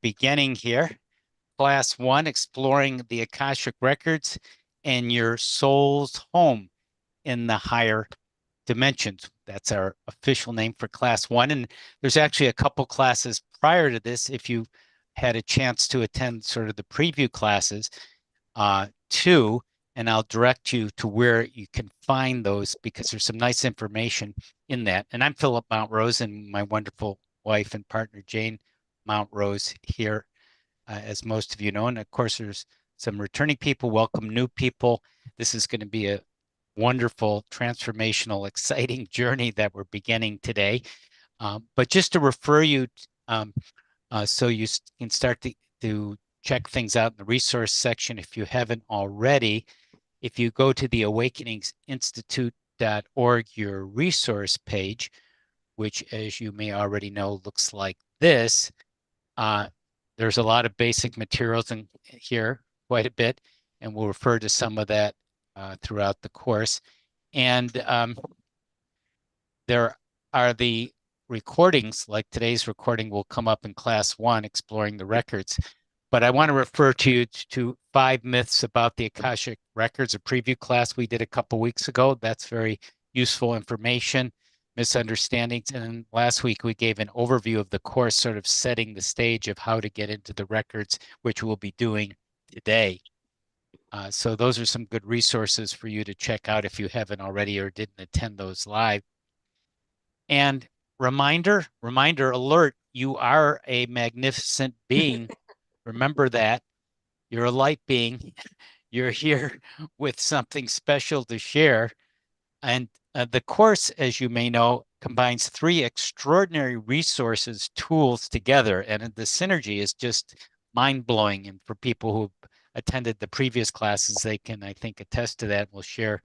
beginning here. Class 1, exploring the Akashic records and your soul's home in the higher dimensions. That's our official name for Class 1. And there's actually a couple classes prior to this, if you had a chance to attend sort of the preview classes, too. And I'll direct you to where you can find those because there's some nice information in that. And I'm Philip Montrose, and my wonderful wife and partner, Jane Montrose, here, as most of you know. And of course, there's some returning people, welcome new people. This is going to be a wonderful, transformational, exciting journey that we're beginning today. But just to refer you, um, so you can start to check things out in the resource section if you haven't already. If you go to the awakeningsinstitute.org, your resource page, which, as you may already know, looks like this. There's a lot of basic materials in here, quite a bit, and we'll refer to some of that throughout the course. And there are the recordings, like today's recording will come up in Class 1, exploring the records. But I want to refer to you to 5 myths about the Akashic records, a preview class we did a couple weeks ago. That's very useful information, misunderstandings. And last week we gave an overview of the course, sort of setting the stage of how to get into the records, which we'll be doing today. So those are some good resources for you to check out if you haven't already or didn't attend those live. And reminder alert, you are a magnificent being. Remember that. You're a light being. You're here with something special to share. And the course, as you may know, combines 3 extraordinary resources, tools together. And the synergy is just mind-blowing. And for people who attended the previous classes, they can, I think, attest to that. We'll share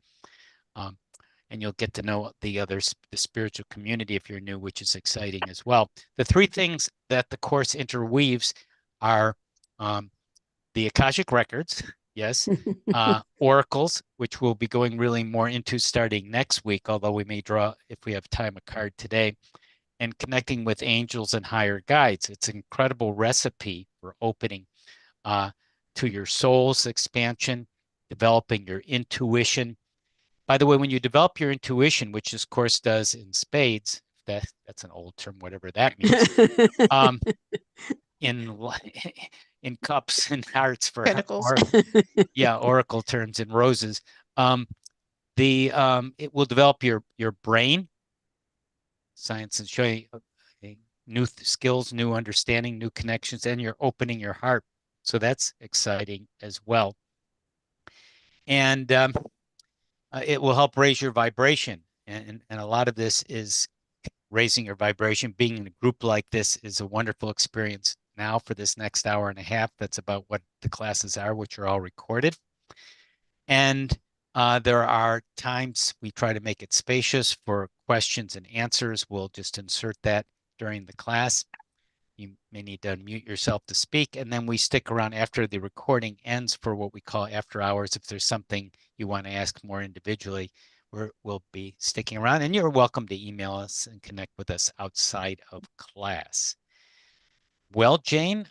and you'll get to know the others, the spiritual community if you're new, which is exciting as well. The 3 things that the course interweaves are the Akashic records, yes, oracles, which we'll be going really more into starting next week, although we may draw, if we have time, a card today, and connecting with angels and higher guides. It's an incredible recipe for opening to your soul's expansion, developing your intuition. By the way, when you develop your intuition, which this course does in spades, that's an old term, whatever that means, in in cups and hearts for oracle terms in roses. It will develop your brain. Science is showing new skills, new understanding, new connections, and you're opening your heart. So that's exciting as well. And it will help raise your vibration. And a lot of this is raising your vibration. Being in a group like this is a wonderful experience. Now for this next hour and a half, that's about what the classes are, which are all recorded. And there are times we try to make it spacious for questions and answers. We'll just insert that during the class. You may need to unmute yourself to speak, and then we stick around after the recording ends for what we call after hours. If there's something you want to ask more individually, we'll be sticking around, and you're welcome to email us and connect with us outside of class. Well, Jane,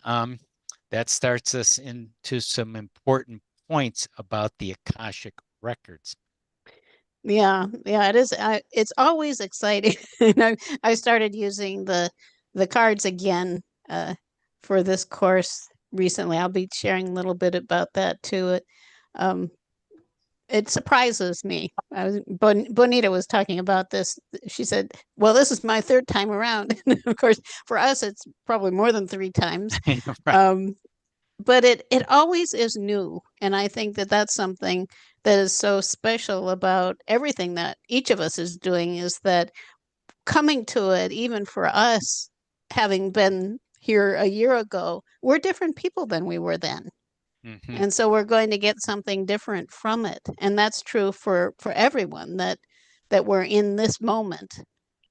that starts us into some important points about the Akashic records. Yeah, it is. It's always exciting. I started using the cards again for this course recently. I'll be sharing a little bit about that too. It surprises me. Bonita was talking about this. She said, "Well, this is my 3rd time around." Of course, for us, it's probably more than 3 times. Right. But it always is new, and I think that that's something that is so special about everything that each of us is doing, is that coming to it, even for us, having been here a year ago, we're different people than we were then. Mm-hmm. And so we're going to get something different from it. And that's true for everyone, that we're in this moment,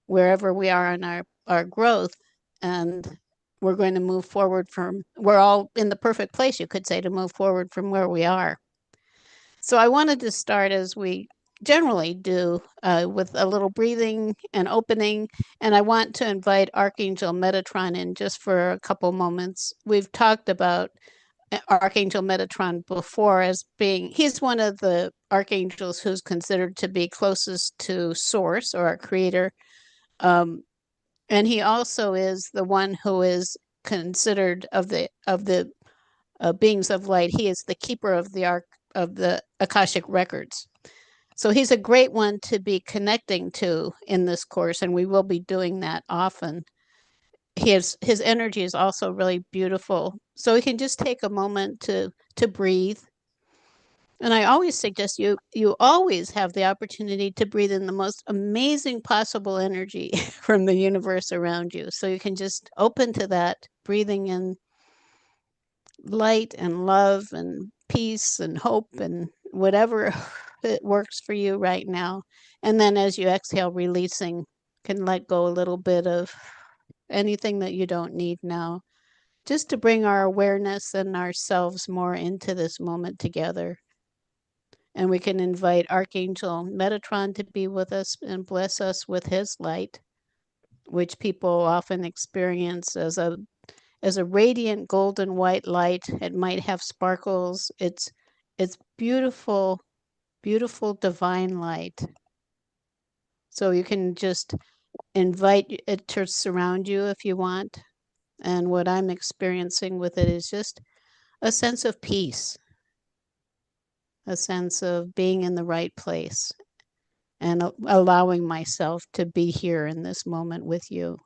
wherever we are in our growth. And we're going to move forward we're all in the perfect place, you could say, to move forward from where we are. So I wanted to start, as we generally do with a little breathing and opening. And I want to invite Archangel Metatron in just for a couple moments. We've talked about Archangel Metatron before as being, he's one of the archangels who's considered to be closest to Source or our Creator. Um, and he also is the one who is considered of the beings of light. He is the keeper of the arc of the Akashic records. So he's a great one to be connecting to in this course, and we will be doing that often. His energy is also really beautiful. So we can just take a moment to breathe. And I always suggest you always have the opportunity to breathe in the most amazing possible energy from the universe around you. So you can just open to that, breathing in light and love and peace and hope and whatever it works for you right now. And then as you exhale, releasing, can let go a little bit of anything that you don't need now, just to bring our awareness and ourselves more into this moment together. And we can invite Archangel Metatron to be with us and bless us with his light, which people often experience as a radiant golden white light. It might have sparkles. It's beautiful, beautiful divine light. So you can just invite it to surround you if you want. And what I'm experiencing with it is just a sense of peace, a sense of being in the right place and allowing myself to be here in this moment with you.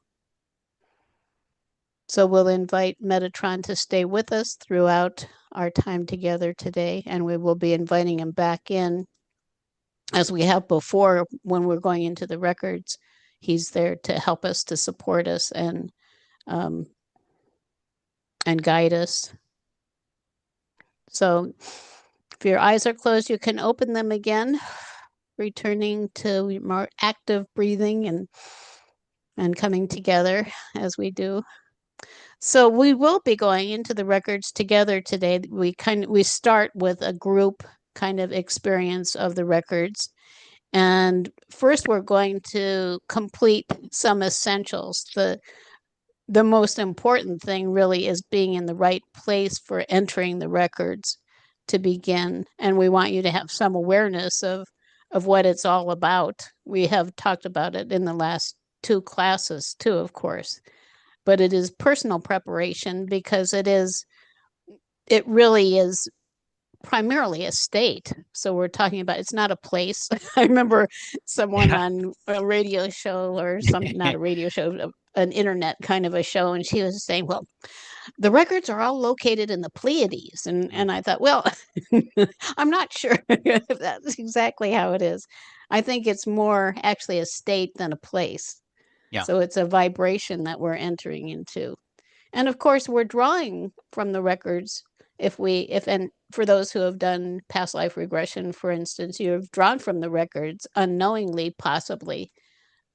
So we'll invite Metatron to stay with us throughout our time together today, and we will be inviting him back in as we have before when we're going into the records. He's there to help us, to support us, um, and guide us. So if your eyes are closed, you can open them again, returning to more active breathing and coming together as we do. So we will be going into the records together today. We start with a group kind of experience of the records. And first we're going to complete some essentials. The most important thing really is being in the right place for entering the records to begin. And we want you to have some awareness of what it's all about. We have talked about it in the last two classes too, of course. But it is personal preparation because it really is primarily a state. So we're talking about, it's not a place. I remember someone Yeah. on a radio show or some, not a radio show, an internet kind of a show, and she was saying, well, the records are all located in the Pleiades. And I thought, well, I'm not sure if that's exactly how it is. I think it's more actually a state than a place. Yeah. So it's a vibration that we're entering into. And of course, we're drawing from the records. And for those who have done past life regression, for instance, you have drawn from the records unknowingly, possibly.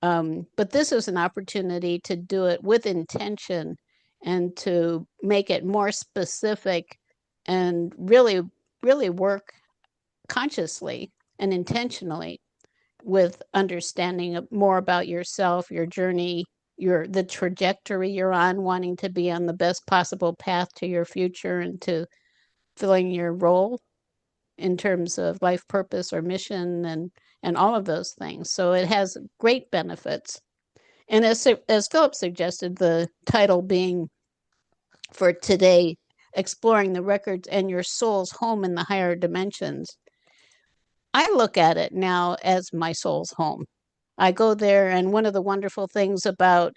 But this is an opportunity to do it with intention and to make it more specific and really, really work consciously and intentionally with understanding more about yourself, your journey, the trajectory you're on, wanting to be on the best possible path to your future and to filling your role in terms of life purpose or mission and all of those things. So it has great benefits. And as Philip suggested, the title being for today, exploring the records and your soul's home in the higher dimensions. I look at it now as my soul's home. I go there, and one of the wonderful things about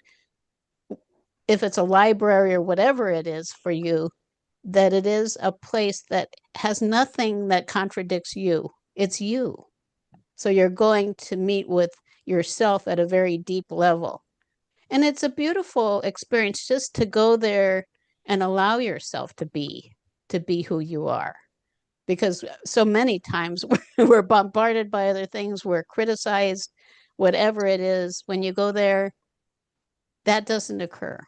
if it's a library or whatever it is for you, that it is a place that has nothing that contradicts you. It's you. So you're going to meet with yourself at a very deep level. And it's a beautiful experience just to go there and allow yourself to be who you are. Because so many times we're bombarded by other things, we're criticized, whatever it is. When you go there, that doesn't occur.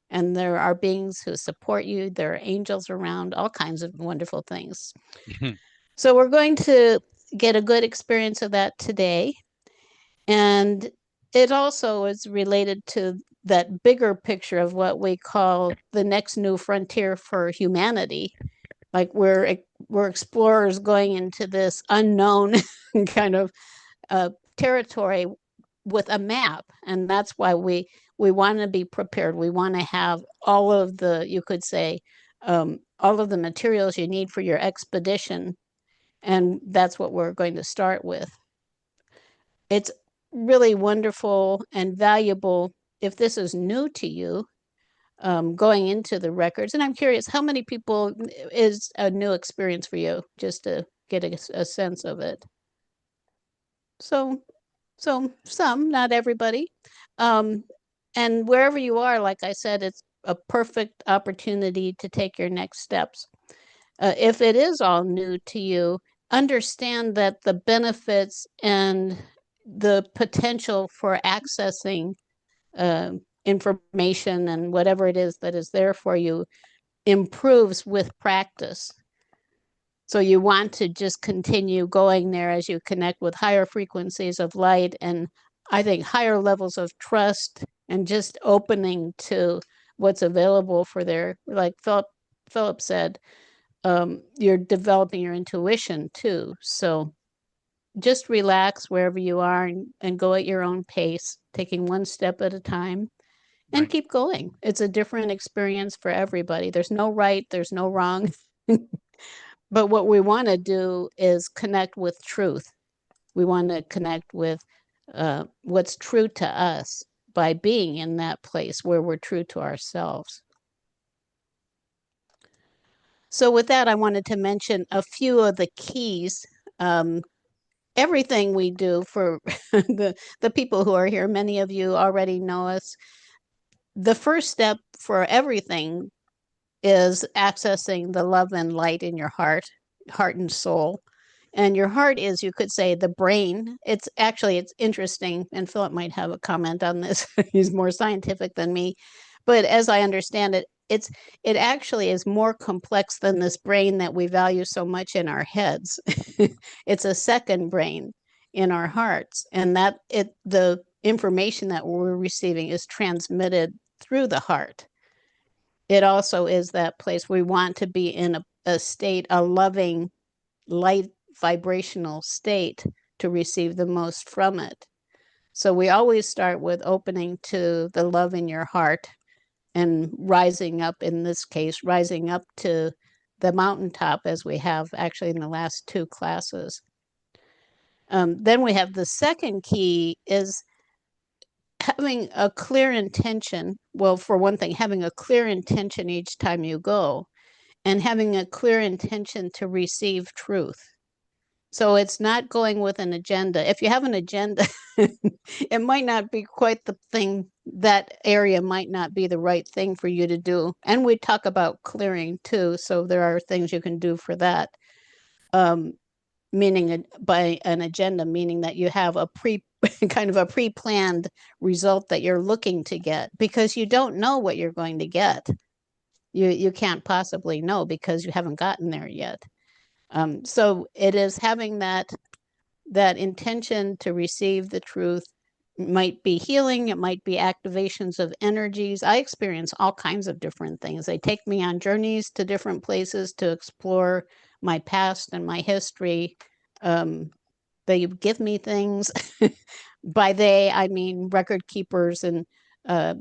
And there are beings who support you, there are angels around, all kinds of wonderful things. So we're going to get a good experience of that today. And it also is related to that bigger picture of what we call the next new frontier for humanity. Like we're explorers going into this unknown kind of territory with a map, and that's why we want to be prepared. We want to have all of the, you could say, all of the materials you need for your expedition, and that's what we're going to start with. It's really wonderful and valuable if this is new to you, going into the records. And I'm curious, how many people is a new experience for you, just to get a sense of it? So, so some, not everybody. Um, and wherever you are, like I said, it's a perfect opportunity to take your next steps. If it is all new to you, understand that the benefits and the potential for accessing uh, information and whatever it is that is there for you improves with practice. So you want to just continue going there as you connect with higher frequencies of light, and I think higher levels of trust and just opening to what's available for there. Like Philip said, you're developing your intuition too. So just relax wherever you are, and go at your own pace, taking one step at a time, and Right. keep going. It's a different experience for everybody. There's no right, there's no wrong. But what we want to do is connect with truth. We want to connect with what's true to us by being in that place where we're true to ourselves. So, with that, I wanted to mention a few of the keys. Um, Everything we do for the people who are here, many of you already know us. The first step for everything is accessing the love and light in your heart and soul. And your heart is, you could say, the brain. It's actually, it's interesting, and Philip might have a comment on this. He's more scientific than me. But as I understand it, it actually is more complex than this brain that we value so much in our heads. It's a second brain in our hearts, and that it the information that we're receiving is transmitted through the heart. It also is that place we want to be in a state, a loving, light, vibrational state to receive the most from it. So we always start with opening to the love in your heart and rising up, in this case, rising up to the mountaintop, as we have actually in the last two classes. Then we have the second key is having a clear intention. Well, for one thing, having a clear intention each time you go, and having a clear intention to receive truth. So it's not going with an agenda. If you have an agenda, it might not be quite the thing. That area might not be the right thing for you to do. And we talk about clearing too. So there are things you can do for that. Um, Meaning by an agenda, meaning that you have a kind of a pre-planned result that you're looking to get, because you don't know what you're going to get. You can't possibly know because you haven't gotten there yet. So it is having that intention to receive the truth. It might be healing, it might be activations of energies. I experience all kinds of different things. They take me on journeys to different places to explore my past and my history. They give me things. By they, I mean record keepers and uh,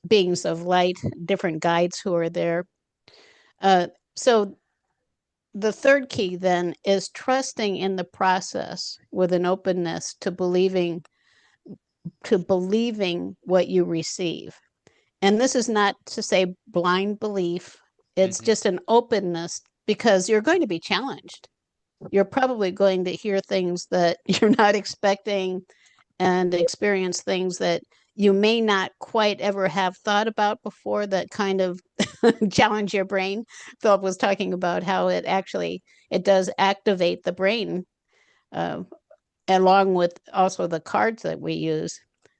beings of light, different guides who are there. So the third key then is trusting in the process with an openness to believing what you receive. And this is not to say blind belief. It's Hmm. just an openness, because you're going to be challenged. You're probably going to hear things that you're not expecting, and experience things that you may not quite ever have thought about before, that kind of challenge your brain. Philip was talking about how it does activate the brain, uh, along with also the cards that we use,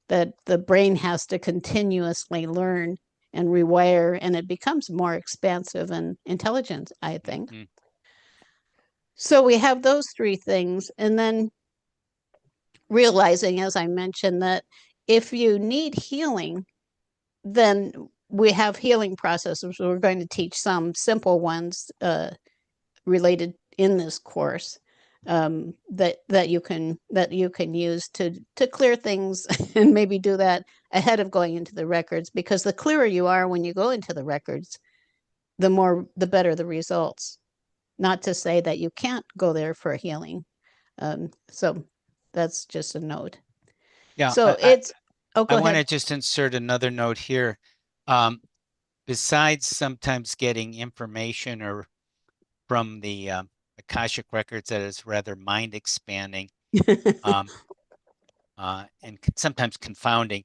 that the brain has to continuously learn and rewire, and it becomes more expansive and intelligent, I think. Hmm. So we have those three things. And then realizing, as I mentioned, that if you need healing, then we have healing processes. We're going to teach some simple ones related in this course that you can use to clear things and maybe do that ahead of going into the records, because the clearer you are when you go into the records, the better the results. Not to say that you can't go there for healing. So that's just a note. Yeah, So it's oh, I go want ahead. to just insert another note here. Um, Besides sometimes getting information or from the Akashic records that is rather mind expanding, um, and sometimes confounding.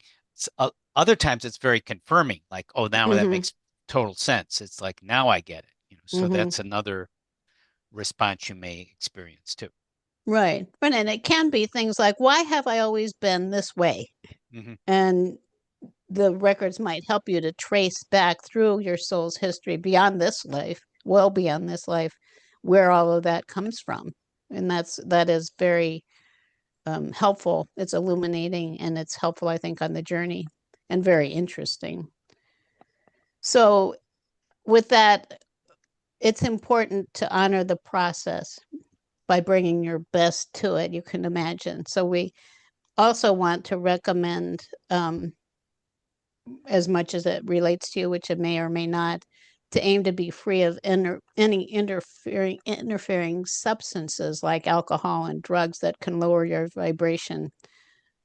Other times it's very confirming, like, oh, now that Mm-hmm, makes total sense. It's like, now I get it. So mm-hmm. that's another response you may experience too. Right. And it can be things like, why have I always been this way? Hmm. And the records might help you to trace back through your soul's history beyond this life, well beyond this life, where all of that comes from. And that is very helpful. It's illuminating and it's helpful, I think, on the journey, and very interesting. So, with that, it's important to honor the process by bringing your best to it, you can imagine. So, we also want to recommend, as much as it relates to you, which it may or may not, to aim to be free of any interfering substances like alcohol and drugs that can lower your vibration.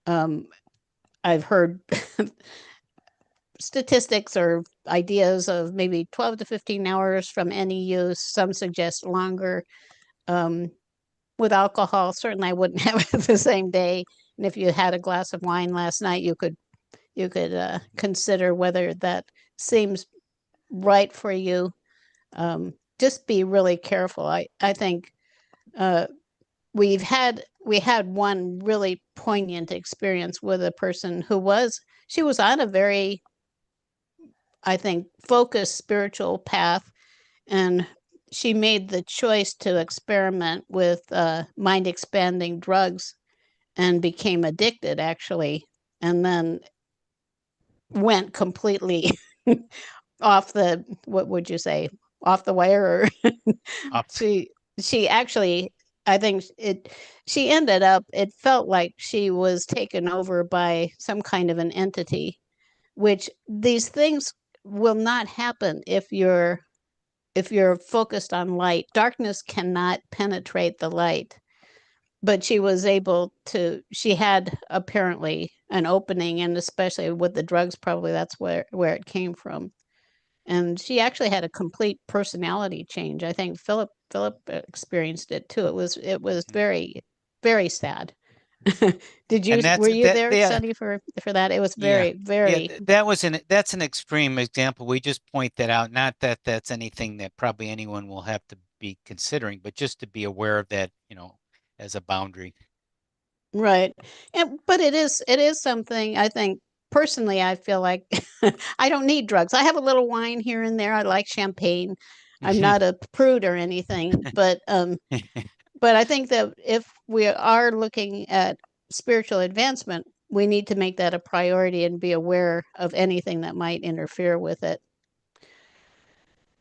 Um, I've heard statistics or ideas of maybe 12 to 15 hours from any use. Some suggest longer. Um, with alcohol, certainly I wouldn't have it the same day. And if you had a glass of wine last night, you could consider whether that seems right for you. Just be really careful. I think uh, we had one really poignant experience with a person who was she was on a very, I think, focused spiritual path, and she made the choice to experiment with mind expanding drugs and became addicted actually, and then went completely off the, what would you say, off the wire. Up. she she actually, I think she ended up, it felt like she was taken over by some kind of an entity, which these things will not happen if you're focused on light. Darkness cannot penetrate the light, but she was able to, she had apparently an opening, and especially with the drugs, probably that's where it came from. And she actually had a complete personality change. I think Philip experienced it too. It was very, very sad. Did you And that's were you that. there, Yeah, Sunny, for that? It was yeah, very, yeah. very That was that's an extreme example. We just point that out. Not that that's anything that probably anyone will have to be considering, but just to be aware of that, as a boundary. right. And but it is something, I think, personally, I feel like I don't need drugs. I have a little wine here and there. I like champagne. I'm not a prude or anything, but I think that if we are looking at spiritual advancement, we need to make that a priority and be aware of anything that might interfere with it.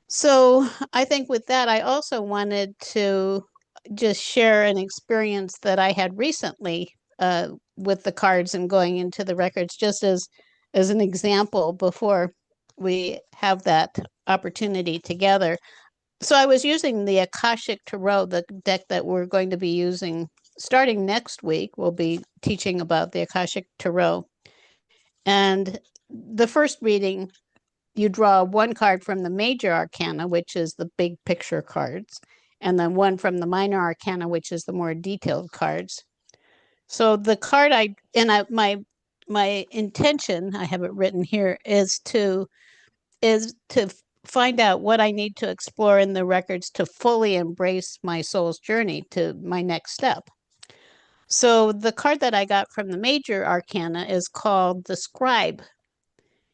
So I think with that, I also wanted to just share an experience that I had recently with the cards and going into the records, just as an example before we have that opportunity together. So I was using the Akashic Tarot, the deck that we're going to be using starting next week. We'll be teaching about the Akashic Tarot. And the first reading, you draw one card from the major arcana, which is the big picture cards, and then one from the minor arcana, which is the more detailed cards. So the card my intention, I have it written here, is to find out what I need to explore in the records to fully embrace my soul's journey to my next step. So the card that I got from the major arcana is called the Scribe,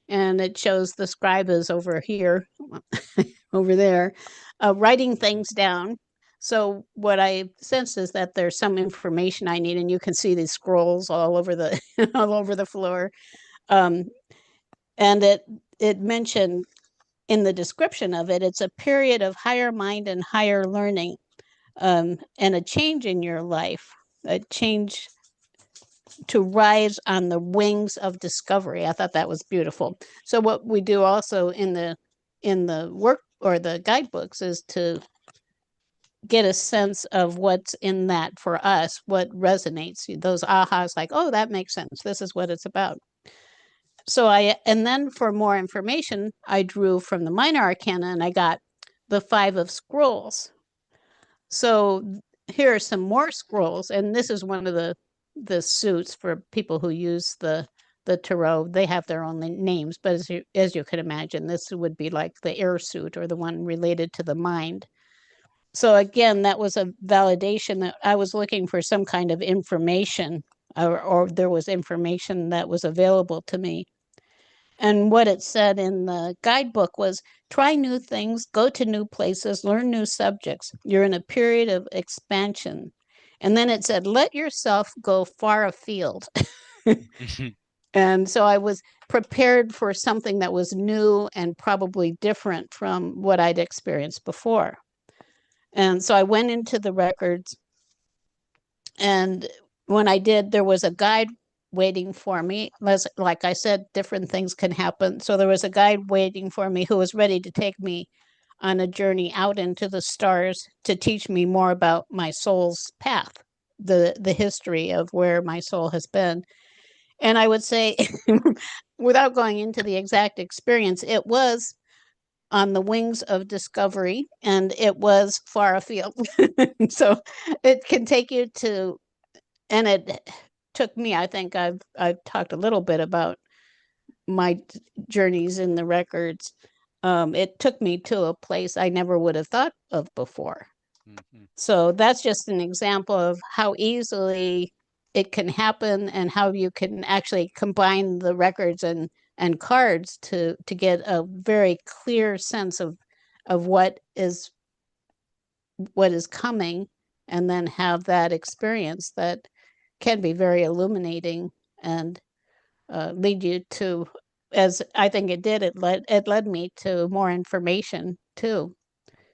and it shows the scribe is over here, over there, writing Mhm. things down. So what I sense is that there's some information I need, and you can see these scrolls all over the all over the floor. Um, and it mentioned in the description of it, it's a period of higher mind and higher learning, and a change in your life, a change to rise on the wings of discovery. I thought that was beautiful. So what we do also in the work or the guidebooks is to get a sense of what's in that for us, what resonates, those ahas, like, oh, that makes sense. This is what it's about. So and then for more information, I drew from the minor arcana and I got the Five of Scrolls. So here are some more scrolls, and this is one of the suits for people who use the tarot. They have their own names, but as you could imagine, this would be like the air suit or the one related to the mind. So again, that was a validation that I was looking for some kind of information, or there was information that was available to me. And what it said in the guidebook was try new things, go to new places, learn new subjects. You're in a period of expansion. And then it said, let yourself go far afield. And so I was prepared for something that was new and probably different from what I'd experienced before. And so I went into the records, and when I did, there was a guide waiting for me. Like I said, different things can happen. So there was a guide waiting for me who was ready to take me on a journey out into the stars to teach me more about my soul's path, the history of where my soul has been. And I would say, without going into the exact experience, it was on the wings of discovery, and it was far afield. So it can take you to, and it took me, I think I've talked a little bit about my journeys in the records. It took me to a place I never would have thought of before. Mm-hmm. So that's just an example of how easily it can happen and how you can actually combine the records and cards to get a very clear sense of what is coming, and then have that experience that can be very illuminating and lead you to, as I think it did, it led me to more information too.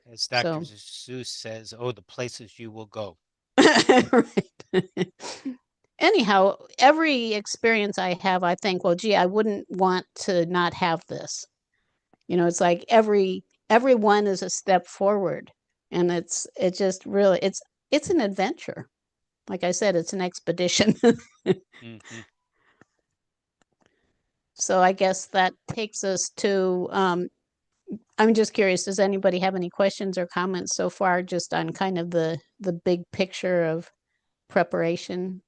As Dr. So Seuss says, oh, the places you will go. right. Anyhow, every experience I have, I think, well, gee, I wouldn't want to not have this. It's like everyone is a step forward, and it just really it's an adventure. Like I said, it's an expedition. Mm-hmm. So I guess that takes us to I'm just curious, does anybody have any questions or comments so far, just on kind of the big picture of preparation?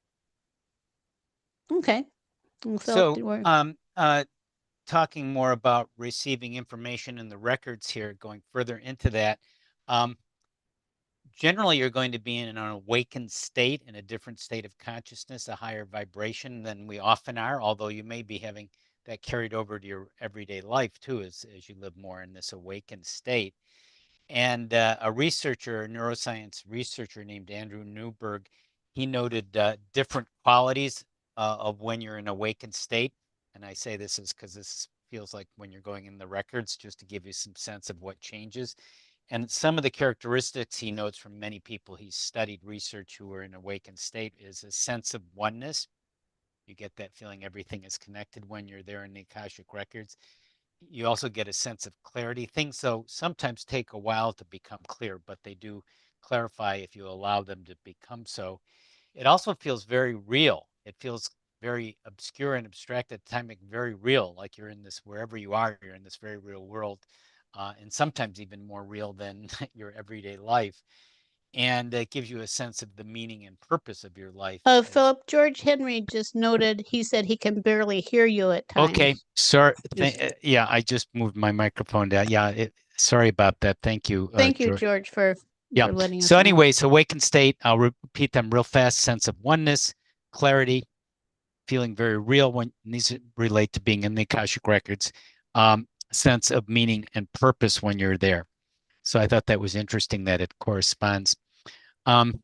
Okay. Well, Philip, So, talking more about receiving information in the records here, going further into that, um, generally you're going to be in an awakened state, in a different state of consciousness, a higher vibration than we often are, although you may be having that carried over to your everyday life too, as you live more in this awakened state. And a researcher, a neuroscience researcher named Andrew Newberg, he noted different qualities of when you're in awakened state. And I say this is because this feels like when you're going in the records, just to give you some sense of what changes. And some of the characteristics he notes from many people he's studied research who are in awakened state is a sense of oneness. You get that feeling everything is connected when you're there in the Akashic records. You also get a sense of clarity. Things, though, sometimes take a while to become clear, but they do clarify if you allow them to become so. It also feels very real. It feels very obscure and abstract at the time, very real, like you're in this, wherever you are, you're in this very real world, and sometimes even more real than your everyday life. And it gives you a sense of the meaning and purpose of your life. Philip, George Henry just noted, he said he can barely hear you at Okay, times. sorry. Just Yeah, I just moved my microphone down. Yeah, sorry about that. Thank you, thank you, George. George, Yeah. for letting So us know. anyways, awakened state, I'll repeat them real fast. Sense of oneness, clarity, feeling very real when these relate to being in the Akashic records, sense of meaning and purpose when you're there. So I thought that was interesting that it corresponds. Um,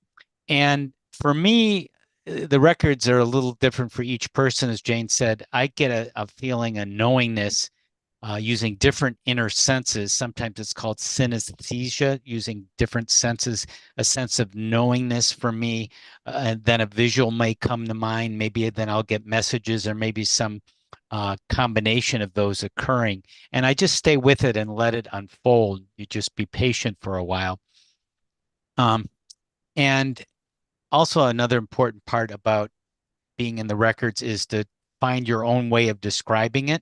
and for me, the records are a little different for each person. As Jane said, I get a feeling, a knowingness using different inner senses. Sometimes it's called synesthesia, using different senses, a sense of knowingness for me. And then a visual may come to mind. Maybe then I'll get messages or maybe some combination of those occurring. And I just stay with it and let it unfold. You just be patient for a while. Um, and also, another important part about being in the records is to find your own way of describing it,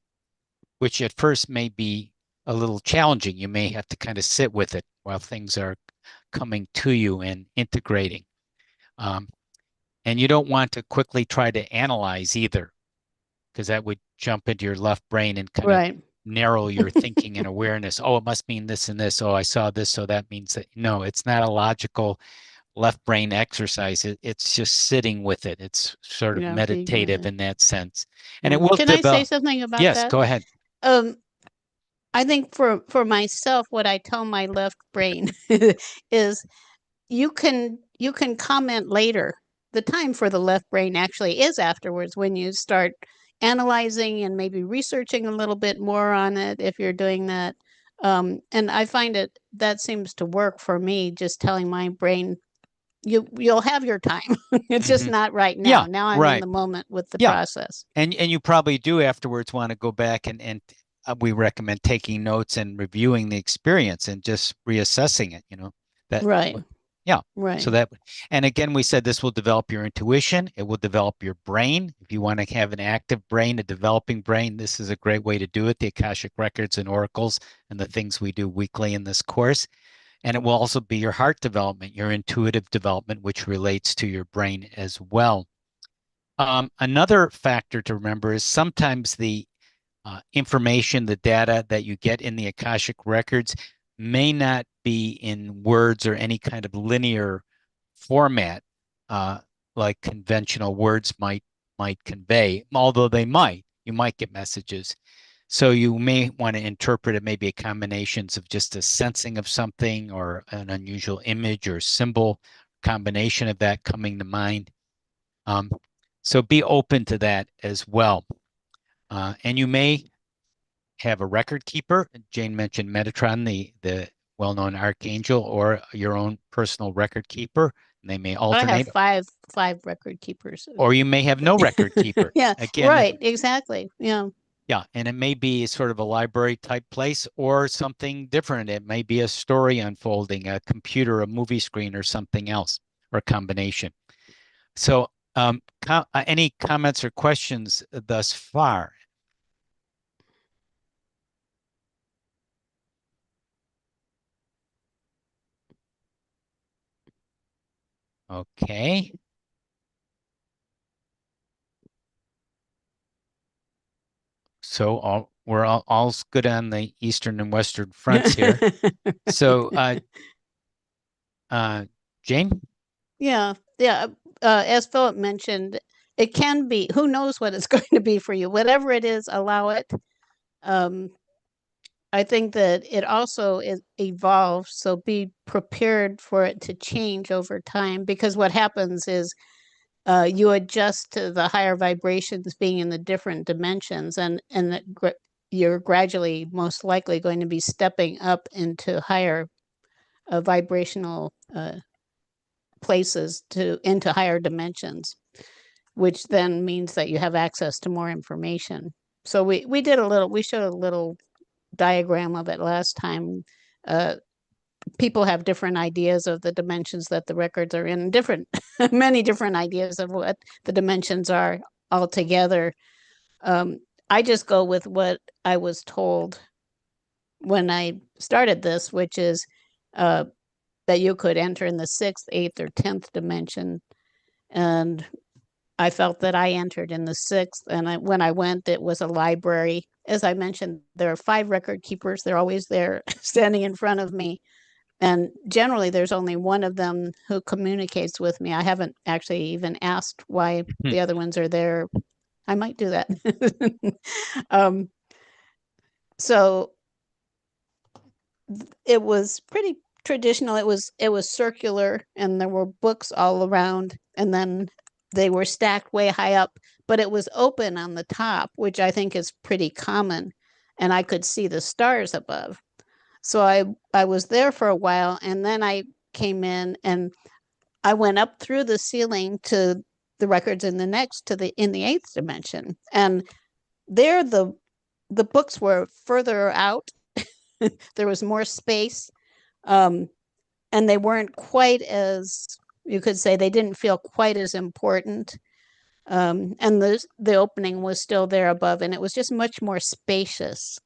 which at first may be a little challenging. You may have to kind of sit with it while things are coming to you and integrating. Um, and you don't want to quickly try to analyze either, because that would jump into your left brain and kind of Right. narrow your thinking and awareness. Oh, it must mean this and this. Oh, I saw this, so that means that. No, it's not a logical left brain exercise. It's just sitting with it. It's sort of Yeah, being with meditative it. in that sense. And it Yeah. will Can I say develop. something about Yes, that? go ahead. Um, I think for myself, what I tell my left brain is you can comment later. The time for the left brain actually is afterwards when you start analyzing and maybe researching a little bit more on it if you're doing that. And I find it that seems to work for me, just telling my brain you'll have your time. It's just Hmm. not right now. Yeah, Now I'm in right. the moment with the Yeah. process. And you probably do afterwards want to go back and we recommend taking notes and reviewing the experience and just reassessing it, that Right. yeah. So Right. that and again we said this will develop your intuition, it will develop your brain. If you want to have an active brain, a developing brain, this is a great way to do it, the Akashic records and oracles and the things we do weekly in this course. And it will also be your heart development, your intuitive development, which relates to your brain as well. Another factor to remember is sometimes the information, the data that you get in the Akashic records may not be in words or any kind of linear format, uh, like conventional words might convey, although they might. You might get messages. So you may want to interpret it maybe a combinations of just a sensing of something or an unusual image or symbol, combination of that coming to mind. Um, so be open to that as well. And you may have a record keeper. Jane mentioned Metatron, the well-known archangel, or your own personal record keeper. And they may I have alternate, five record keepers. or you may have no record keeper. Yeah, Again, right, exactly. Yeah. yeah, and it may be sort of a library type place or something different. It may be a story unfolding, a computer, a movie screen, or something else, or a combination. So, any comments or questions thus far? Okay. So we're all's good on the eastern and western fronts here. So, uh, Jane? Yeah, yeah. As Philip mentioned, it can be, who knows what it's going to be for you. Whatever it is, allow it. Um, I think that it also evolves, so be prepared for it to change over time because what happens is you adjust to the higher vibrations being in the different dimensions, and you're gradually, most likely, going to be stepping up into higher vibrational places to into higher dimensions, which then means that you have access to more information. So we showed a little diagram of it last time. Uh, People have different ideas of the dimensions that the records are in, different many different ideas of what the dimensions are altogether. Um, I just go with what I was told when I started this, which is uh, that you could enter in the sixth, eighth, or 10th dimension. And I felt that I entered in the sixth. And when I went, it was a library. As I mentioned, there are five record keepers. They're always there standing in front of me. And generally, there's only one of them who communicates with me. I haven't actually even asked why Hmm. the other ones are there. I might do that. So it was pretty traditional. It was circular, and there were books all around, and then they were stacked way high up, but it was open on the top, which I think is pretty common, and I could see the stars above. So I was there for a while, and then I came in and I went up through the ceiling to the records in the next to the in the eighth dimension. And there the books were further out. There was more space. Um, and they weren't quite as, you could say, they didn't feel quite as important. And the opening was still there above, and it was just much more spacious.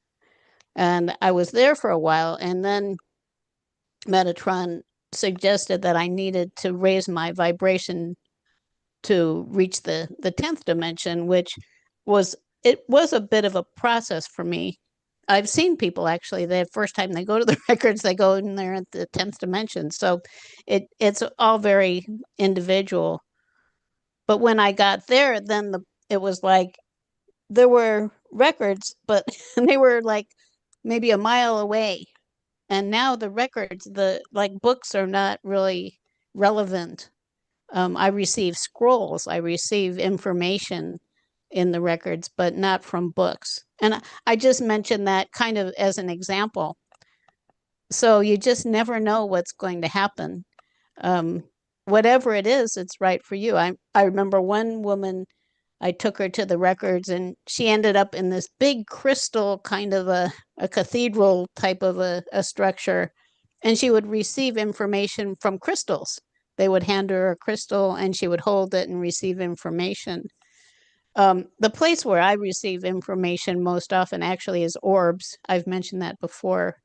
And I was there for a while, and then Metatron suggested that I needed to raise my vibration to reach the 10th dimension, which was it was a bit of a process for me. I've seen people actually, the first time they go to the records, they go in there at the 10th dimension. So it's all very individual. But when I got there, then it was like there were records, but they were like maybe a mile away. And now the records, the like books are not really relevant. I receive scrolls, I receive information in the records, but not from books. And I just mentioned that kind of as an example. So you just never know what's going to happen. Um, Whatever it is, it's right for you. I remember one woman, I took her to the records, and she ended up in this big crystal kind of a cathedral type of a structure. And she would receive information from crystals. They would hand her a crystal, and she would hold it and receive information. The place where I receive information most often actually is orbs. I've mentioned that before.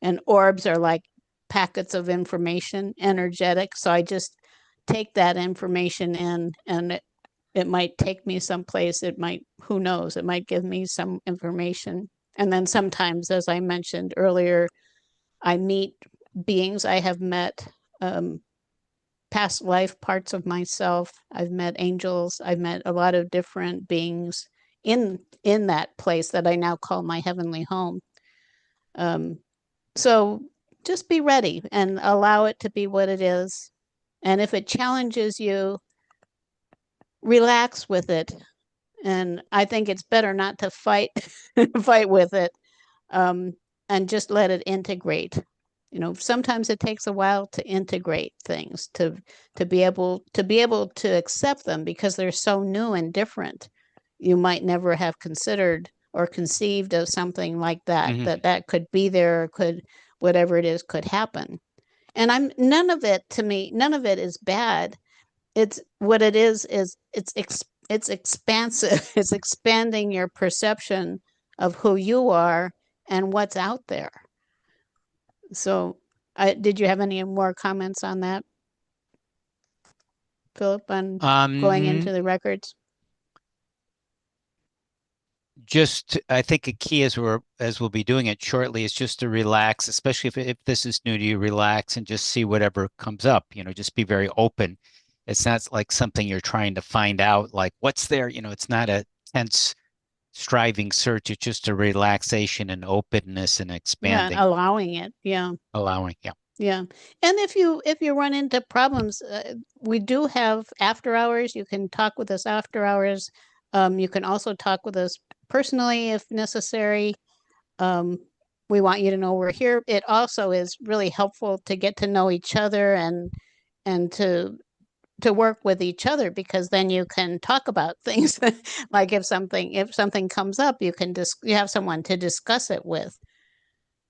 And orbs are like packets of information, energetic. So I just take that information in, and it might take me someplace. It might, who knows, it might give me some information. And then sometimes, as I mentioned earlier, I meet beings I have met, past life parts of myself. I've met angels. I've met a lot of different beings in that place that I now call my heavenly home. Um, so just be ready and allow it to be what it is. And if it challenges you, relax with it. And I think it's better not to fight fight with it, um, and just let it integrate. Sometimes it takes a while to integrate things, to be able to accept them because they're so new and different. You might never have considered or conceived of something like that, Hmm. that could be there, could, whatever it is, could happen. And I'm none of it, to me, none of it is bad. It's what it is it's expansive. It's expanding your perception of who you are and what's out there. So, did you have any more comments on that, Philip, on going into Um, the records? just I think a key as we'll be doing it shortly is just to relax, especially if this is new to you, relax and just see whatever comes up. Just be very open. It's not like something you're trying to find out, like what's there. It's not a tense, striving search. It's just a relaxation and openness and Yeah, expanding, allowing it. Yeah. allowing. Yeah. Yeah. And if you run into problems, we do have after hours. You can talk with us after hours. You can also talk with us personally if necessary. Um, we want you to know we're here. It also is really helpful to get to know each other and to work with each other, because then you can talk about things. Like if something comes up, you have someone to discuss it with,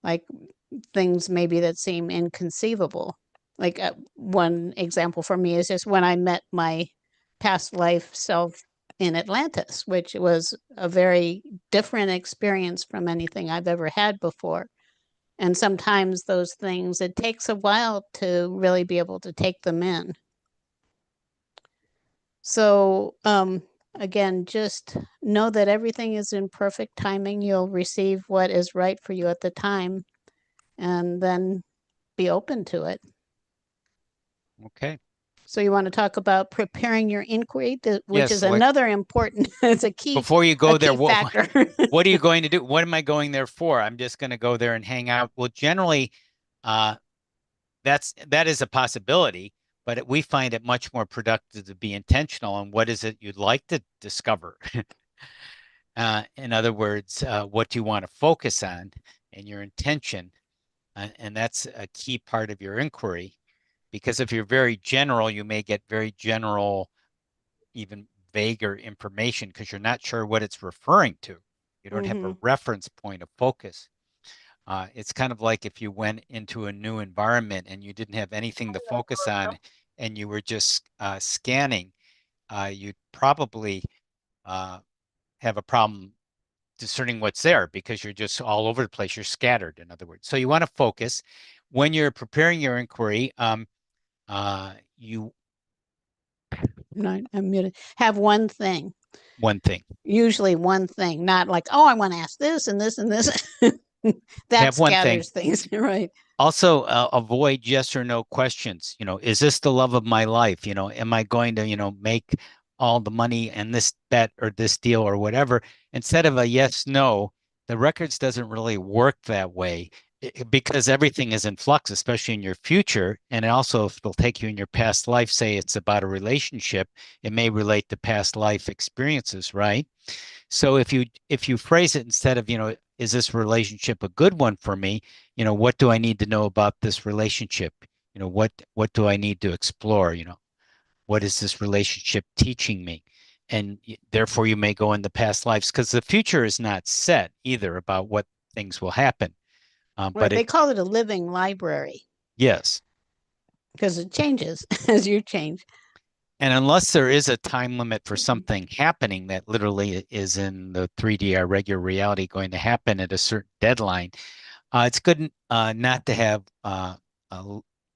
like things maybe that seem inconceivable. Like, one example for me is just when I met my past life self in Atlantis, which was a very different experience from anything I've ever had before. And sometimes those things, it takes a while to really be able to take them in. So, again, just know that everything is in perfect timing. You'll receive what is right for you at the time, and then be open to it. Okay. So you want to talk about preparing your inquiry, which is Yes. Like another important, it's before you a go there, key what factor. what are you going to do? What am I going there for? I'm just going to go there and hang out. Well, generally, uh, that is a possibility, but we find it much more productive to be intentional on what is it you'd like to discover. In other words, what do you want to focus on and your intention? And that's a key part of your inquiry. Because if you're very general, you may get very general, even vaguer information because you're not sure what it's referring to. You don't have a Hmm. reference point of focus. It's kind of like if you went into a new environment and you didn't have anything to focus on and you were just scanning, you'd probably uh, have a problem discerning what's there because you're just all over the place. You're scattered, in other words. So you want to focus. When you're preparing your inquiry, you No, I'm muted. Have one thing, one thing. usually one thing, not like, oh, I want to ask this and this and this. That Have one thing. scatters things, right? Also, avoid yes or no questions. Is this the love of my life? Am I going to, make all the money in this bet or this deal or whatever? Instead of a yes, no, the records doesn't really work that way because everything is in flux, especially in your future. And also, if it'll take you in your past life, say it's about a relationship, it may relate to past life experiences, right? So if you phrase it instead of, is this relationship a good one for me? What do I need to know about this relationship? What do I need to explore? What is this relationship teaching me? And therefore you may go in the past lives because the future is not set either about what things will happen. Right. But They it, call it a living library yes. because it changes as you change. And unless there is a time limit for something happening that literally is in the 3D or regular reality going to happen at a certain deadline, it's good not to have uh,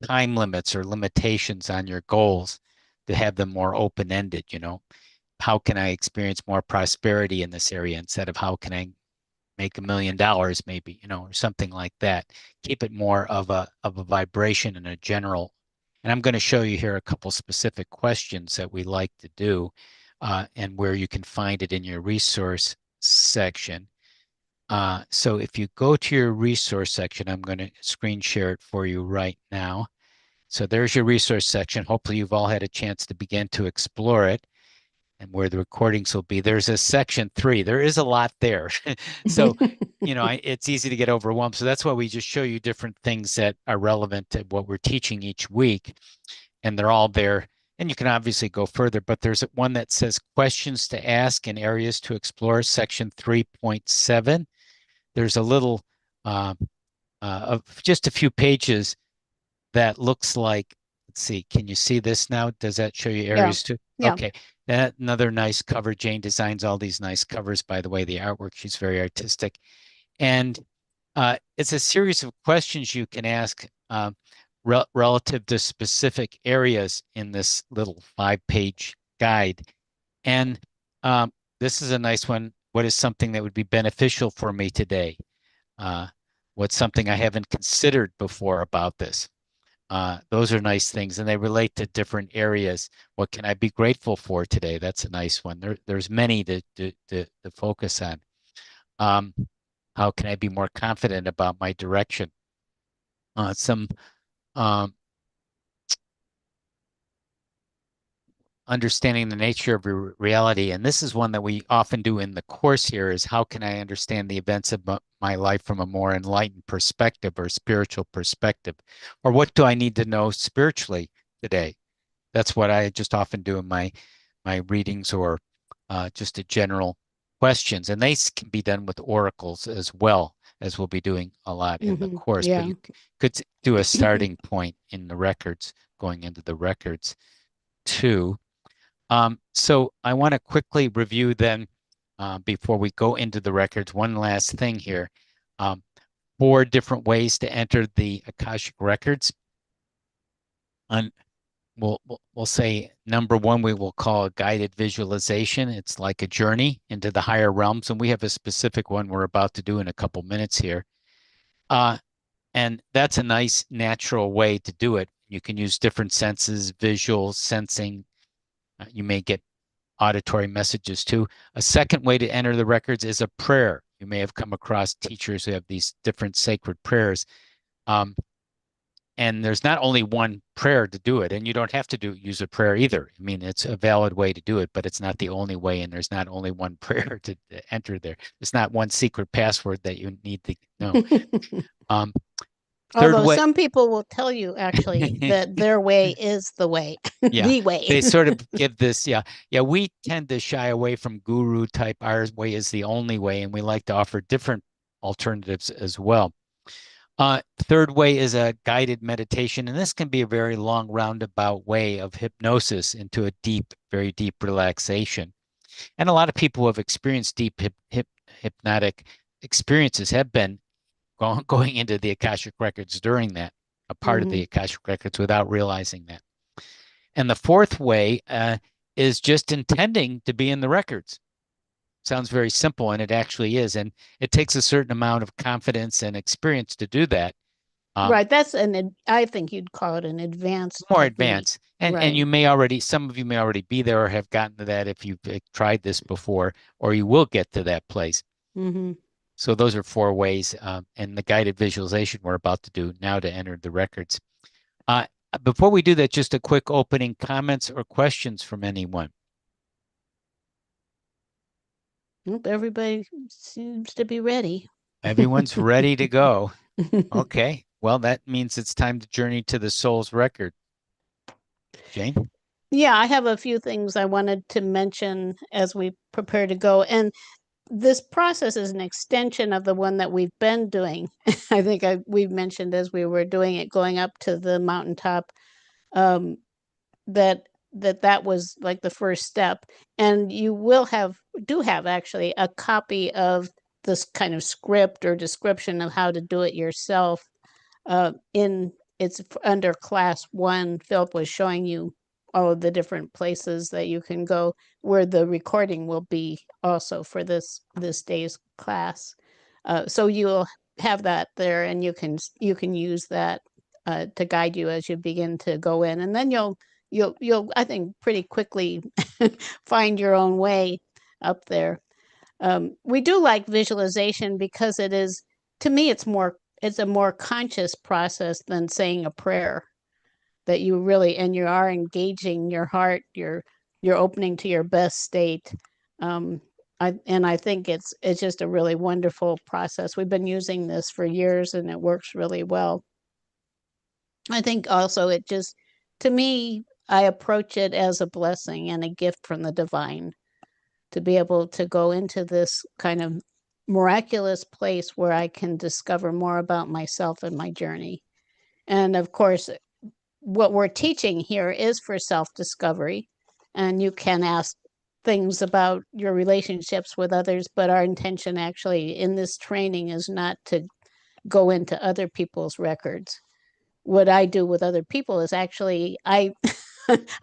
time limits or limitations on your goals, to have them more open-ended, How can I experience more prosperity in this area instead of how can I make $1 million maybe, or something like that. Keep it more of a vibration and a general. And I'm going to show you here a couple specific questions that we like to do, and where you can find it in your resource section. So if you go to your resource section, I'm going to screen share it for you right now. So there's your resource section. Hopefully you've all had a chance to begin to explore it and where the recordings will be. There's a section 3. There is a lot there. So, it's easy to get overwhelmed. So that's why we just show you different things that are relevant to what we're teaching each week. And they're all there. And you can obviously go further, but there's one that says questions to ask and areas to explore, section 3.7. There's a little, uh, of just a few pages that looks like, let's see, can you see this now? Does that show you Yeah. areas too? Yeah. Okay, that another nice cover. Jane designs all these nice covers, by the way, the artwork, she's very artistic. And it's a series of questions you can ask relative to specific areas in this little 5-page guide. And this is a nice one. What is something that would be beneficial for me today? Uh, what's something I haven't considered before about this? Those are nice things, and they relate to different areas. What can I be grateful for today? That's a nice one. There's many to focus on. Um, how can I be more confident about my direction? Some um, understanding the nature of reality, and this is one that we often do in the course here, is how can I understand the events of my life from a more enlightened perspective or spiritual perspective? Or what do I need to know spiritually today? That's what I just often do in my readings, or just a general questions. And they can be done with oracles as well, as we'll be doing a lot in the course. But Yeah. you could do a starting point in the records, going into the records too. So I want to quickly review then, before we go into the records. One last thing here. Um, 4 different ways to enter the Akashic records. On we'll say number one, we will call a guided visualization. It's like a journey into the higher realms, and we have a specific one we're about to do in a couple minutes here. Uh, and that's a nice natural way to do it. You can use different senses, visual, sensing. You may get auditory messages too. A second way to enter the records is a prayer. You may have come across teachers who have these different sacred prayers. Um, And there's not only one prayer to do it, and you don't have to use a prayer either. I mean, it's a valid way to do it, but it's not the only way, and there's not only one prayer to enter there. It's not one secret password that you need to know. Um, Third Although way, some people will tell you actually that their way is the way, yeah, the way. they sort of give this, yeah, yeah. We tend to shy away from guru type. Our way is the only way, and we like to offer different alternatives as well. Third way is a guided meditation, and this can be a very long roundabout way of hypnosis into a deep, very deep relaxation. And a lot of people who have experienced deep hypnotic experiences have been going into the Akashic records during that, a part of the Mm-hmm. Akashic records without realizing that. And the fourth way is just intending to be in the records. Sounds very simple, and it actually is. And it takes a certain amount of confidence and experience to do that. Um, Right. That's I think you'd call it an advanced More technique. advanced. And Right. you may already, some of you may already be there or have gotten to that if you've tried this before, or you will get to that place. Mm-hmm. So those are four ways, and the guided visualization we're about to do now to enter the records. Uh, Before we do that, just a quick opening comments or questions from anyone. Nope, everybody seems to be ready. Everyone's ready to go. Okay. Well, that means it's time to journey to the soul's record. Jane? Yeah, I have a few things I wanted to mention as we prepare to go. And this process is an extension of the one that we've been doing. I think we've mentioned as we were doing it, going up to the mountaintop, um, that that was like the first step. And you will do have actually a copy of this kind of script or description of how to do it yourself. In It's under class 1. Philip was showing you all of the different places that you can go, where the recording will be also for this day's class. So you'll have that there, and you can use that to guide you as you begin to go in, and then you'll I think pretty quickly find your own way up there. We do like visualization because it is, to me, it's a more conscious process than saying a prayer, that you really, and you are engaging your heart, you're opening to your best state. I think it's just a really wonderful process. We've been using this for years and it works really well. I think also it just, to me, I approach it as a blessing and a gift from the divine, to be able to go into this kind of miraculous place where I can discover more about myself and my journey. And of course, what we're teaching here is for self discovery. And you can ask things about your relationships with others, but our intention actually in this training is not to go into other people's records. What I do with other people is actually I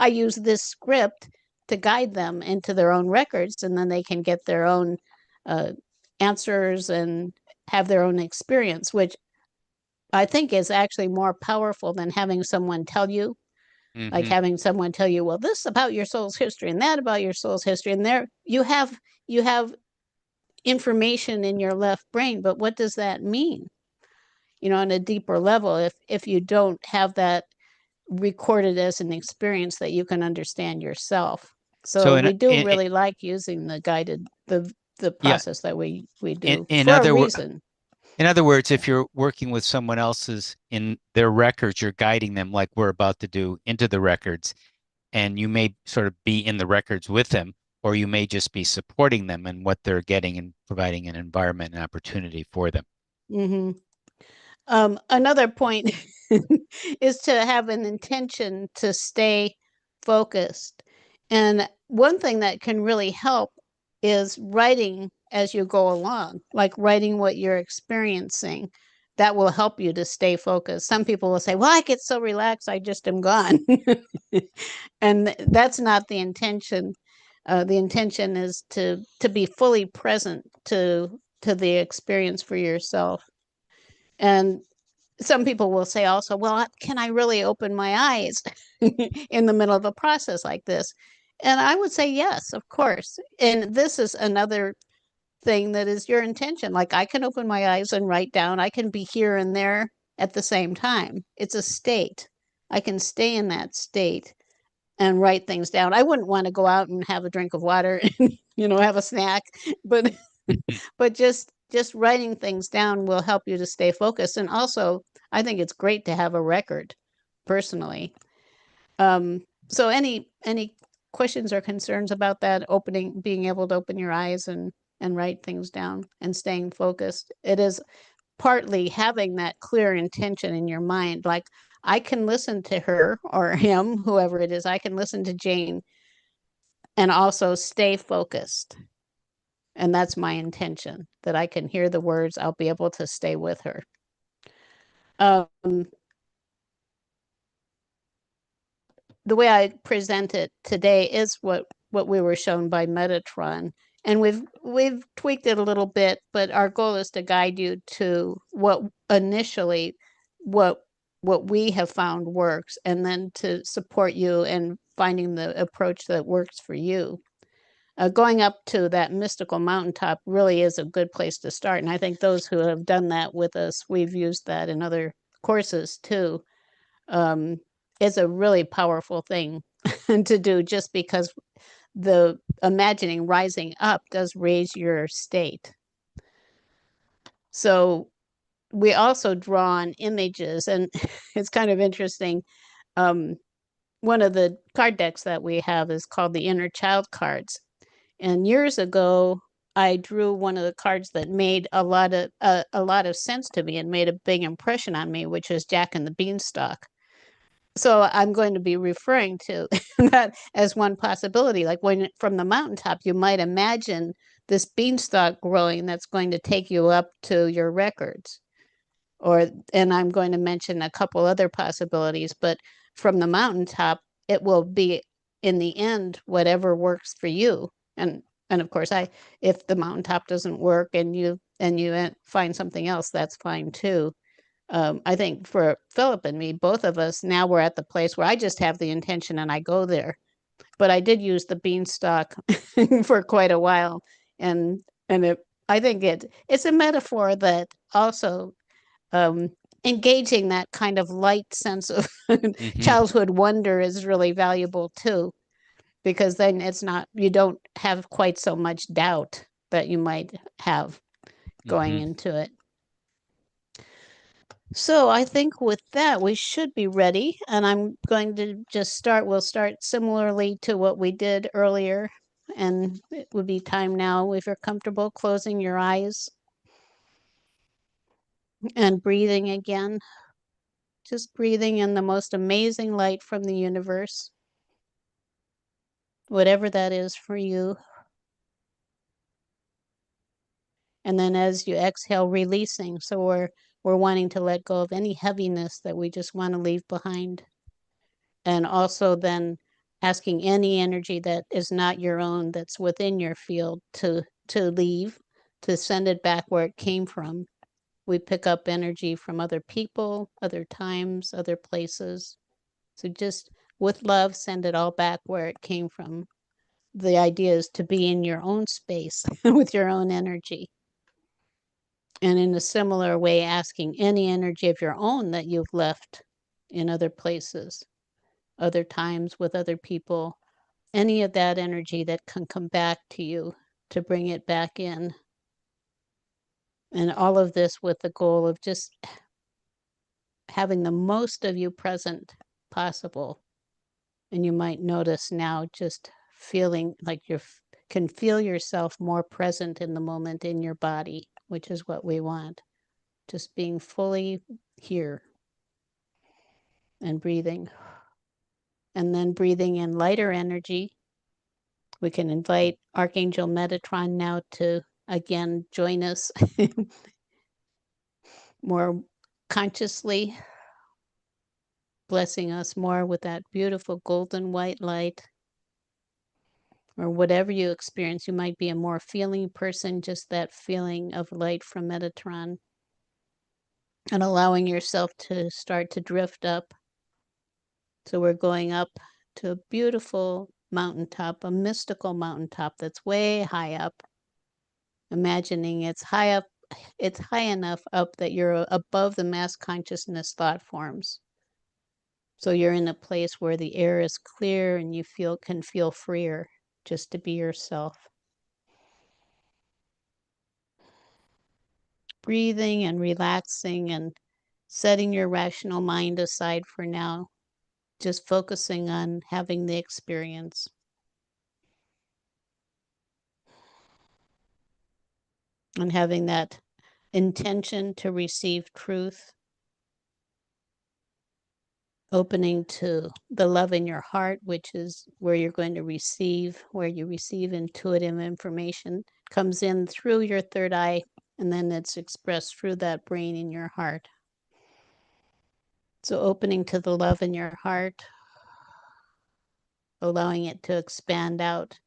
use this script to guide them into their own records, and then they can get their own uh, answers and have their own experience, which I think is actually more powerful than having someone tell you, like Mm-hmm. having someone tell you, well, this about your soul's history and that about your soul's history, and there you have information in your left brain, but what does that mean? On a deeper level, if you don't have that recorded as an experience that you can understand yourself. So So we do really like using the yeah, process that we in, do in for a other reason. in other words, Yeah. if you're working with someone else's in their records, you're guiding them like we're about to do into the records, and you may sort of be in the records with them, or you may just be supporting them in what they're getting and providing an environment and opportunity for them. Mm-hmm. Another point is to have an intention to stay focused. And one thing that can really help is writing as you go along, like writing what you're experiencing. That will help you to stay focused. Some people will say, well, I get so relaxed, I just am gone. And that's not the intention. The intention is to be fully present to the experience for yourself. And some people will say also, well, can I really open my eyes in the middle of a process like this? And I would say, yes, of course. And this is another thing that is your intention. Like, I can open my eyes and write down, I can be here and there. at the same time. It's a state. I can stay in that state and write things down. I wouldn't want to go out and have a drink of water and have a snack, but but just writing things down will help you to stay focused. And also, I think it's great to have a record personally. So any questions or concerns about that opening, being able to open your eyes and write things down and staying focused? It is partly having that clear intention in your mind. Like, I can listen to her or him, whoever it is, I can listen to Jane and also stay focused. And that's my intention, that I can hear the words, I'll be able to stay with her. The way I present it today is what we were shown by Metatron. And we've tweaked it a little bit, but our goal is to guide you to what initially what we have found works, and then to support you in finding the approach that works for you. Going up to that mystical mountaintop really is a good place to start. And I think those who have done that with us, we've used that in other courses too. It's a really powerful thing to do, just because the imagining rising up does raise your state. So we also draw on images, and it's kind of interesting. One of the card decks that we have is called the Inner Child cards. And years ago, I drew one of the cards that made a lot of sense to me and made a big impression on me, which is Jack and the Beanstalk. So I'm going to be referring to that as one possibility. Like, when from the mountaintop, you might imagine this beanstalk growing that's going to take you up to your records. And I'm going to mention a couple other possibilities, but from the mountaintop, it will be, in the end, whatever works for you. And of course, if the mountaintop doesn't work and you find something else, that's fine too. I think for Philip and me, both of us, now we're at the place where I just have the intention and I go there. But I did use the beanstalk for quite a while, and I think it's a metaphor that also, um, engaging that kind of light sense of Mm-hmm. childhood wonder is really valuable too, because then you don't have quite so much doubt that you might have going Mm-hmm. into it. So I think with that, we should be ready. And I'm going to just start. We'll start similarly to what we did earlier. And it would be time now, if you're comfortable, closing your eyes and breathing again. Just breathing in the most amazing light from the universe, whatever that is for you. And then as you exhale, releasing. So we're wanting to let go of any heaviness that we just want to leave behind. And also then asking any energy that is not your own, that's within your field, to leave, to send it back where it came from. We pick up energy from other people, other times, other places. So just with love, send it all back where it came from. The idea is to be in your own space with your own energy. And in a similar way, asking any energy of your own that you've left in other places, other times, with other people, any of that energy that can come back to you, to bring it back in. And all of this with the goal of just having the most of you present possible. And you might notice now just feeling like you can feel yourself more present in the moment in your body, which is what we want. Just being fully here and breathing. And then breathing in lighter energy. We can invite Archangel Metatron now to again join us more consciously, blessing us more with that beautiful golden white light. Or whatever you experience, you might be a more feeling person, just that feeling of light from Metatron. And allowing yourself to start to drift up. So we're going up to a beautiful mountaintop, a mystical mountaintop that's way high up. Imagining it's high up it's high enough up that you're above the mass consciousness thought forms. So you're in a place where the air is clear and you can feel freer just to be yourself. Breathing and relaxing and setting your rational mind aside for now, just focusing on having the experience. And having that intention to receive truth, opening to the love in your heart, which is where you're going to receive, where you receive intuitive information, comes in through your third eye, and then it's expressed through that brain in your heart. So opening to the love in your heart, allowing it to expand out,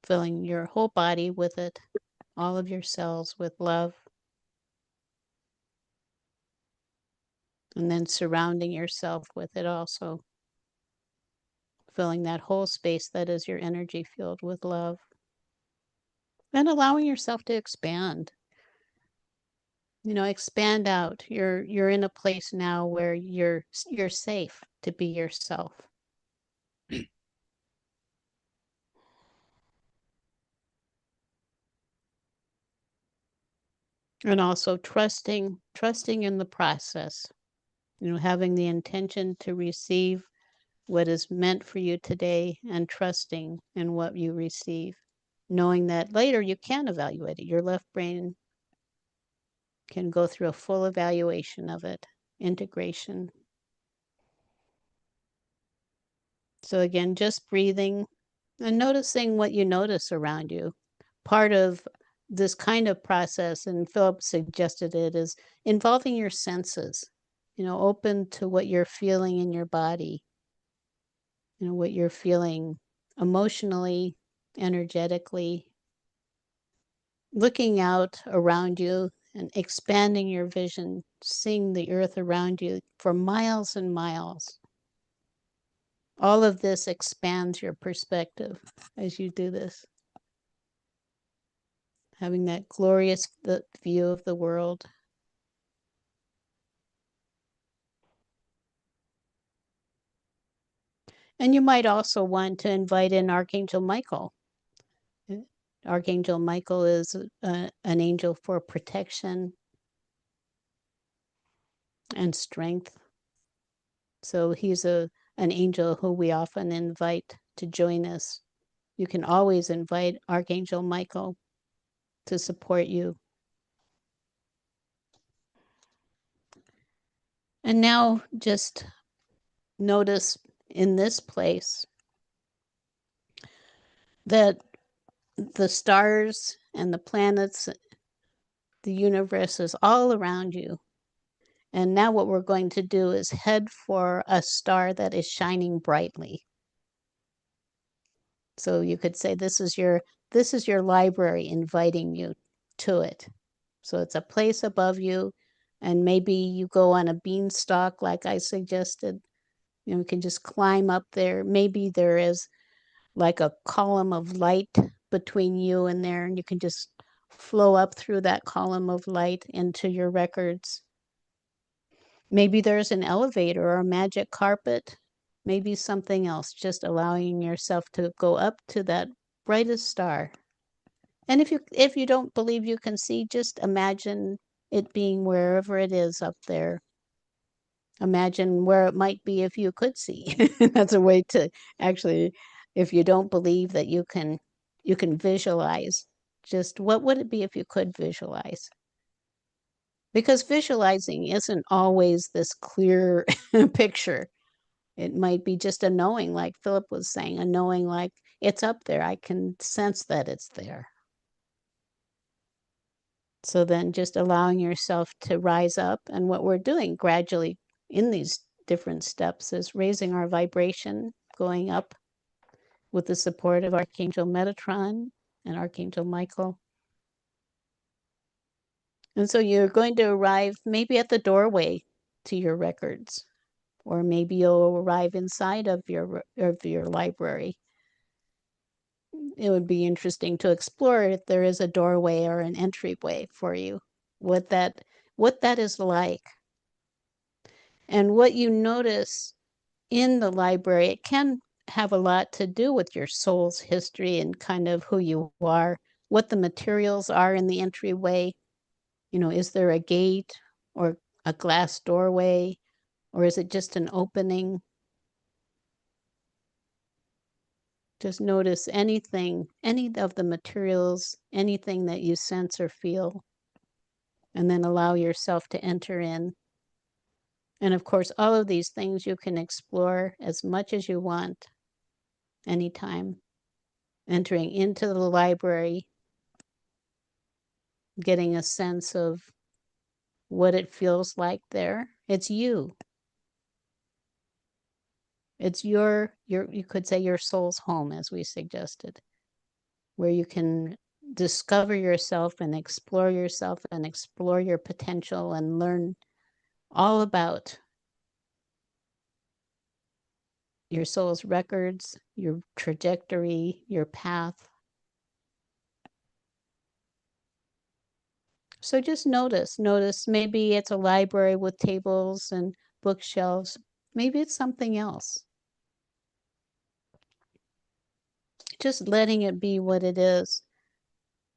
filling your whole body with it, all of your cells with love, and then surrounding yourself with it also, filling that whole space that is your energy field with love, and allowing yourself to expand. Expand out. You're in a place now where you're safe to be yourself. And also trusting in the process. Having the intention to receive what is meant for you today and trusting in what you receive, knowing that later you can evaluate it. Your left brain can go through a full evaluation of it, integration. So again, just breathing and noticing what you notice around you. Part of this kind of process, and Philip suggested it, is involving your senses, open to what you're feeling in your body, what you're feeling emotionally, energetically, looking out around you and expanding your vision, seeing the earth around you for miles and miles. All of this expands your perspective as you do this. Having that glorious view of the world. And you might also want to invite in Archangel Michael. Archangel Michael is an angel for protection and strength. So he's an angel who we often invite to join us. You can always invite Archangel Michael to support you. And now just notice in this place that the stars and the planets, the universe is all around you. And now what we're going to do is head for a star that is shining brightly. So you could say this is your library inviting you to it. So it's a place above you, and maybe you go on a beanstalk like I suggested. You can just climb up there. Maybe there is like a column of light between you and there, and you can just flow up through that column of light into your records. Maybe there's an elevator or a magic carpet, maybe something else, just allowing yourself to go up to that brightest star. And if you don't believe you can see, just imagine it being wherever it is up there. Imagine where it might be if you could see. That's a way to actually, if you don't believe that you can visualize, just what would it be if you could visualize? Because visualizing isn't always this clear picture. It might be just a knowing, like Philip was saying, a knowing like it's up there. I can sense that it's there. So then just allowing yourself to rise up. And what we're doing gradually in these different steps is raising our vibration, going up with the support of Archangel Metatron and Archangel Michael. And so you're going to arrive maybe at the doorway to your records, or maybe you'll arrive inside of your library. It would be interesting to explore if there is a doorway or an entryway for you what that is like. And what you notice in the library, it can have a lot to do with your soul's history and kind of who you are, what the materials are in the entryway. Is there a gate or a glass doorway, or is it just an opening? Just notice anything, any of the materials, anything that you sense or feel, and then allow yourself to enter in. And of course, all of these things you can explore as much as you want anytime. Entering into the library, getting a sense of what it feels like there. It's you. It's your you could say your soul's home, as we suggested, where you can discover yourself and explore your potential and learn all about your soul's records, your trajectory, your path. So just notice maybe it's a library with tables and bookshelves. Maybe it's something else. Just letting it be what it is.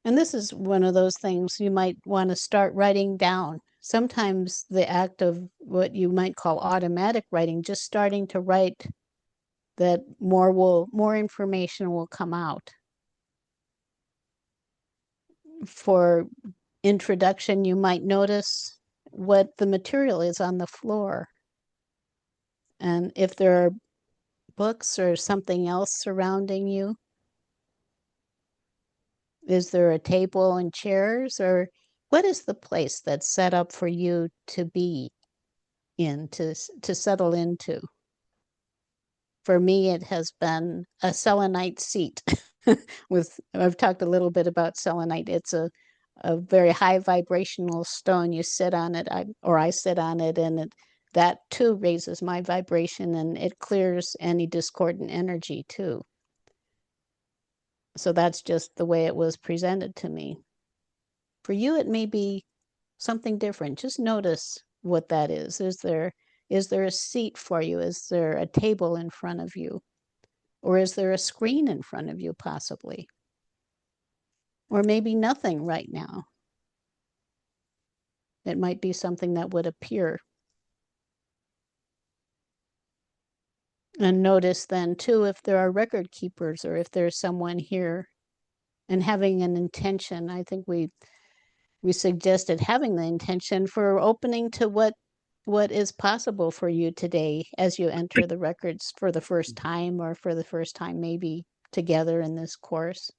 And this is one of those things you might want to start writing down. Sometimes the act of what you might call automatic writing, just starting to write, that more information will come out. For introduction, you might notice what the material is on the floor. And if there are books or something else surrounding you, is there a table and chairs, or what is the place that's set up for you to be in, to settle into? For me, it has been a selenite seat. I've talked a little bit about selenite. It's a very high vibrational stone. You sit on it, I sit on it, and that too raises my vibration, and it clears any discordant energy too. So that's just the way it was presented to me. For you, it may be something different. Just notice what that is. Is there a seat for you? Is there a table in front of you? Or is there a screen in front of you, possibly? Or maybe nothing right now. It might be something that would appear. And notice then, too, if there are record keepers or if there's someone here, and having an intention. I think we suggested having the intention for opening to what is possible for you today as you enter the records for the first time, or for the first time maybe together in this course.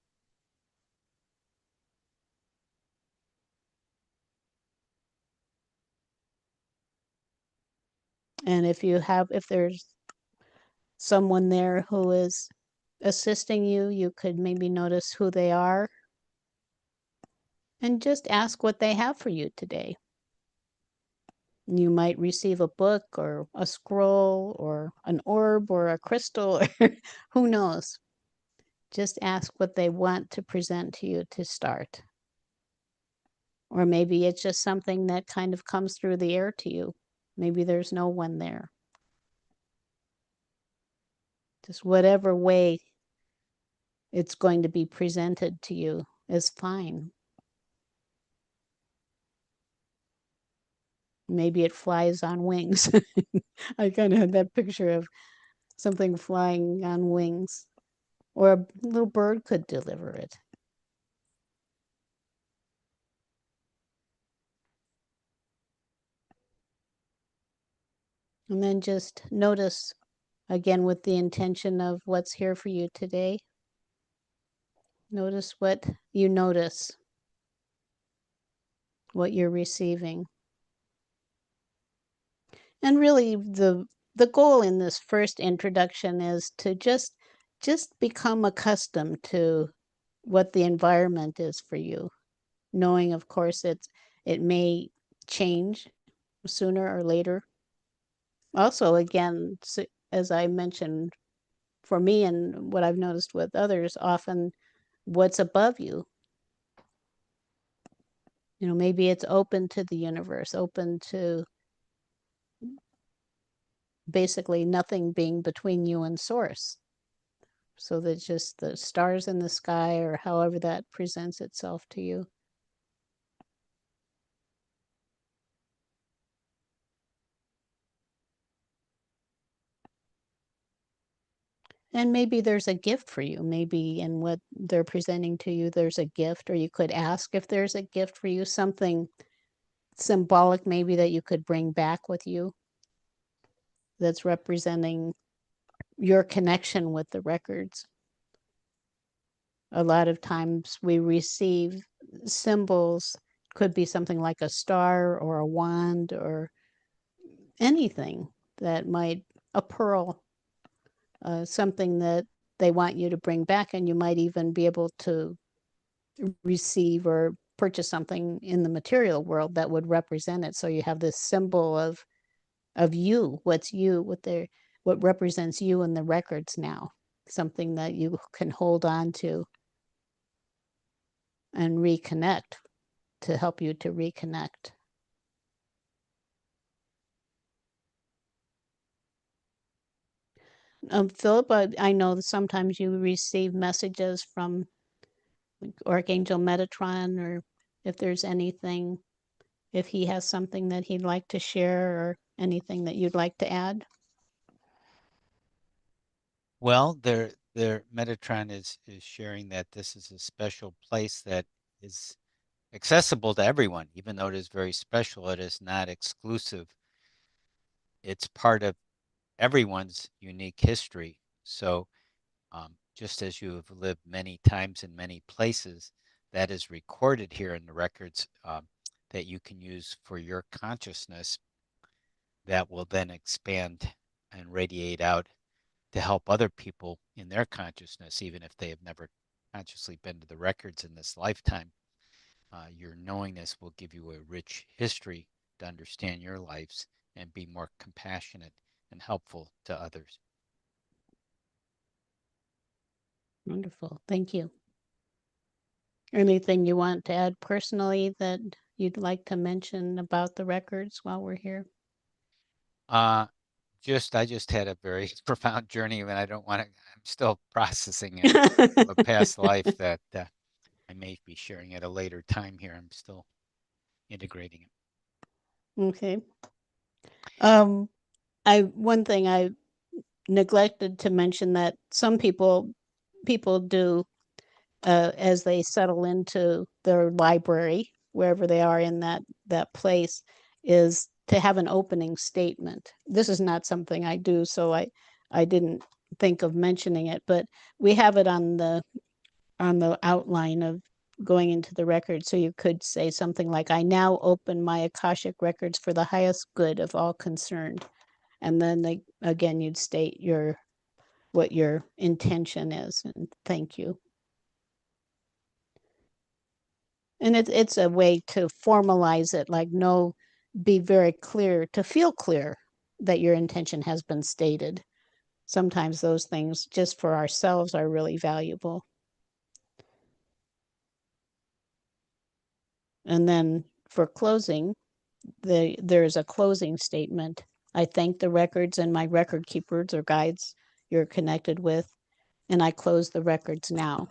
And if there's someone there who is assisting you, you could maybe notice who they are and just ask what they have for you today. You might receive a book or a scroll or an orb or a crystal, or who knows. Just ask what they want to present to you to start. Or maybe it's just something that kind of comes through the air to you. Maybe there's no one there. Just whatever way it's going to be presented to you is fine. Maybe it flies on wings. I kind of had that picture of something flying on wings, or a little bird could deliver it. And then just notice, again, with the intention of what's here for you today. Notice what you notice, what you're receiving. And really the goal in this first introduction is to just become accustomed to what the environment is for you, knowing of course it may change sooner or later. Also, again, as I mentioned, for me and what I've noticed with others, often what's above you Maybe it's open to the universe, open to basically nothing being between you and source. So that just the stars in the sky, or however that presents itself to you. And maybe there's a gift for you. Maybe in what they're presenting to you, there's a gift, or you could ask if there's a gift for you, something symbolic maybe that you could bring back with you that's representing your connection with the records. A lot of times we receive symbols, could be something like a star or a wand or anything that might, a pearl, something that they want you to bring back, and you might even be able to receive or purchase something in the material world that would represent it. So you have this symbol of you, what's you, what represents you in the records now, something that you can hold on to and reconnect, to help you to reconnect. Philip, I know that sometimes you receive messages from Archangel Metatron, or if there's anything, if he has something that he'd like to share or anything that you'd like to add. Well, their Metatron is sharing that this is a special place that is accessible to everyone, even though it is very special. It is not exclusive. It's part of everyone's unique history. So, just as you have lived many times in many places, that is recorded here in the records that you can use for your consciousness that will then expand and radiate out to help other people in their consciousness, even if they have never consciously been to the records in this lifetime. Your knowingness will give you a rich history to understand your lives and be more compassionate and helpful to others. Wonderful. Thank you. Anything you want to add personally that you'd like to mention about the records while we're here? Uh, I just had a very profound journey, and I don't want to. I'm still processing it from a past life that I may be sharing at a later time here. I'm still integrating it. Okay. Um, one thing I neglected to mention, that some people do, as they settle into their library, wherever they are in that place, is to have an opening statement. This is not something I do, so I didn't think of mentioning it, but we have it on the outline of going into the record. So you could say something like, I now open my Akashic records for the highest good of all concerned. And then again, you'd state what your intention is, and thank you. And it's a way to formalize it, like, no, be very clear, to feel clear that your intention has been stated. Sometimes those things just for ourselves are really valuable. And then for closing, there's a closing statement. I thank the records and my record keepers or guides you're connected with, and I close the records now.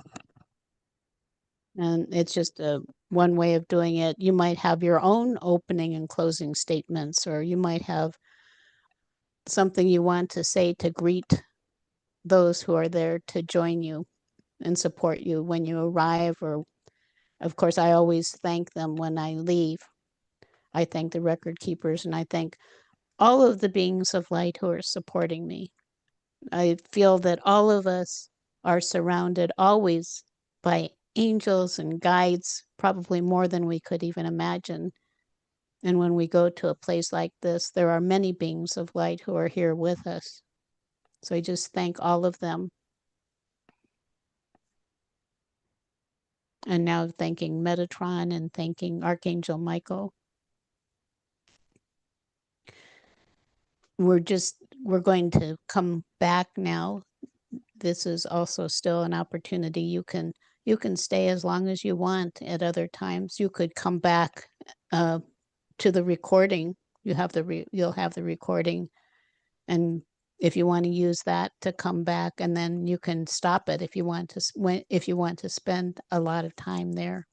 And it's just one way of doing it. You might have your own opening and closing statements, or you might have something you want to say to greet those who are there to join you and support you when you arrive. Or, of course, I always thank them when I leave. I thank the record keepers, and I thank all of the beings of light who are supporting me. I feel that all of us are surrounded always by angels and guides, probably more than we could even imagine. And when we go to a place like this, there are many beings of light who are here with us. So I just thank all of them. And now thanking Metatron and thanking Archangel Michael. We're going to come back now. This is also still an opportunity. you can stay as long as you want. At other times, you could come back uh, to the recording. You'll have the recording, and if you want to use that to come back, and then you can stop it if you want to spend a lot of time there,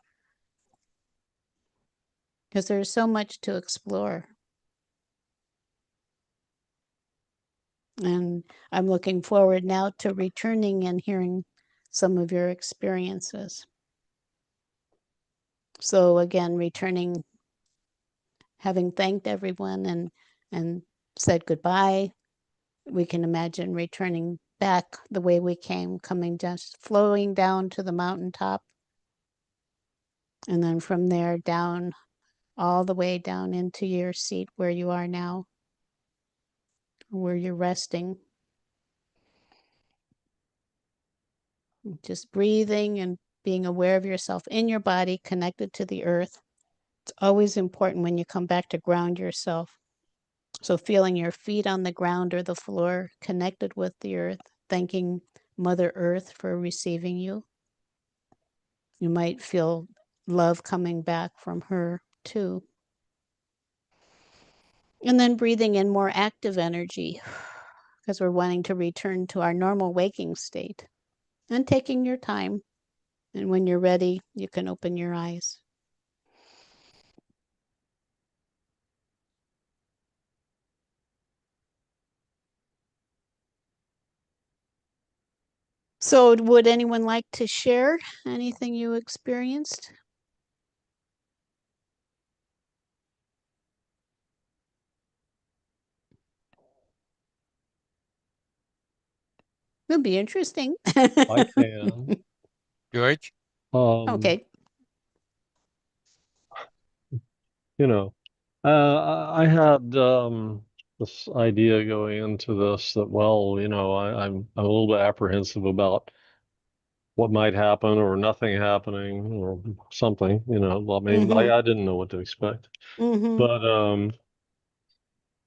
because there's so much to explore. And I'm looking forward now to returning and hearing some of your experiences. So again, returning, having thanked everyone and said goodbye, we can imagine returning back the way we came, coming just flowing down to the mountaintop, and then from there down, all the way down into your seat where you are now, where you're resting. Just breathing and being aware of yourself in your body, connected to the earth. It's always important when you come back to ground yourself. So feeling your feet on the ground or the floor, connected with the earth, thanking Mother Earth for receiving you. You might feel love coming back from her too. And then breathing in more active energy because we're wanting to return to our normal waking state. And taking your time. And when you're ready, you can open your eyes. So, would anyone like to share anything you experienced? It'll be interesting. I can. George? Um, Okay. you know, I had this idea going into this that, well, I'm a little bit apprehensive about what might happen or nothing happening or something, I mean, Mm-hmm. I didn't know what to expect. Mm-hmm. But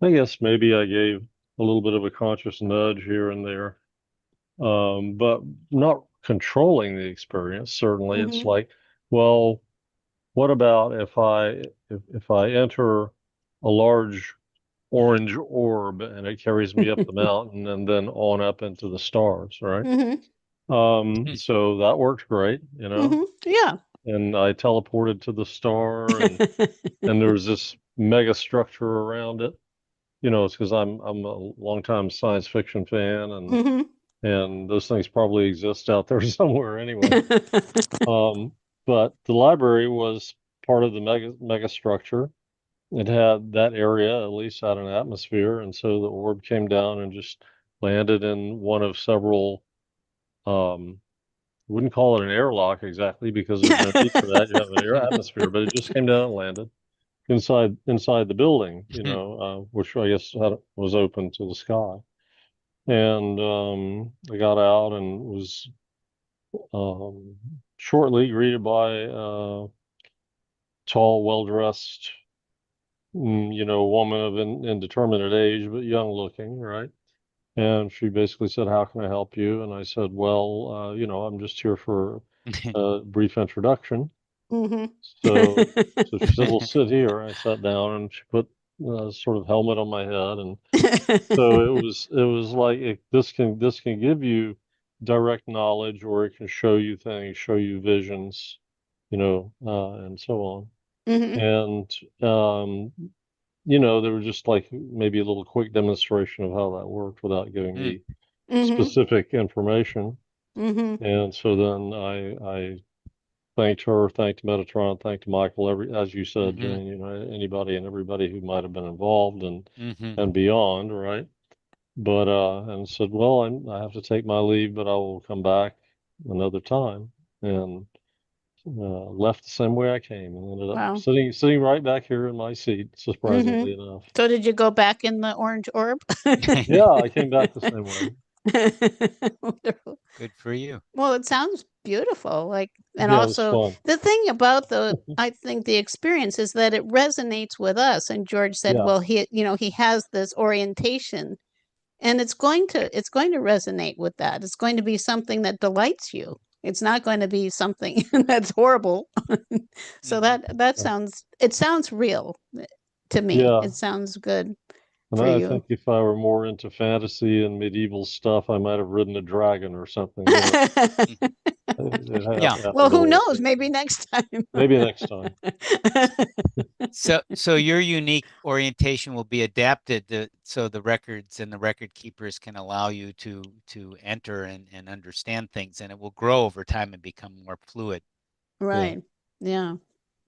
I guess maybe I gave a little bit of a conscious nudge here and there. But not controlling the experience, certainly. It's Mm-hmm. like, well, what about if I enter a large orange orb and it carries me up the mountain and then on up into the stars, right? Mm-hmm. So that worked great, Mm-hmm. Yeah. and I teleported to the star and there's this mega structure around it. It's because I'm a longtime science fiction fan Mm-hmm. and those things probably exist out there somewhere anyway. Um, but the library was part of the mega structure. It had that area at least had an atmosphere, and so the orb came down and just landed in one of several. Wouldn't call it an airlock exactly because there's no need for that. You have an air atmosphere, but it just came down and landed inside the building, which I guess was open to the sky. And I got out and was um, shortly greeted by a tall, well-dressed, woman of indeterminate age, but young looking, right? And she basically said, "How can I help you?" And I said, "Well, I'm just here for a brief introduction." Mm-hmm. So she said, "Well, sit here." I sat down and she put a sort of helmet on my head. And so it was like this can give you direct knowledge, or it can show you things, show you visions, and so on. Mm-hmm. And they were just like maybe a little quick demonstration of how that worked without giving Mm, me Mm-hmm. specific information. Mm-hmm. And so then I thanked her, thanked Metatron, thanked Michael, as you said, mhm, Jane, anybody and everybody who might have been involved mhm, and beyond, right? But and said, well, I have to take my leave, but I will come back another time. And left the same way I came and ended up Wow. sitting right back here in my seat, Mm-hmm. surprisingly enough. So did you go back in the orange orb? Yeah, I came back the same way. Wonderful. Good for you. Well, it sounds beautiful. Like, and Yeah, it was also fun. the thing about I think the experience is that it resonates with us. And George said, Yeah, well, he has this orientation, and it's going to resonate with that. It's going to be something that delights you. It's not going to be something that's horrible. So that sounds real to me. Yeah. It sounds good And for I you. think if I were more into fantasy and medieval stuff, I might have ridden a dragon or something, you know. It Yeah. Well, happened a who little knows? bit. Maybe next time. Maybe next time. So your unique orientation will be adapted so the records and the record keepers can allow you to enter and understand things, and it will grow over time and become more fluid. Yeah. Right. Yeah.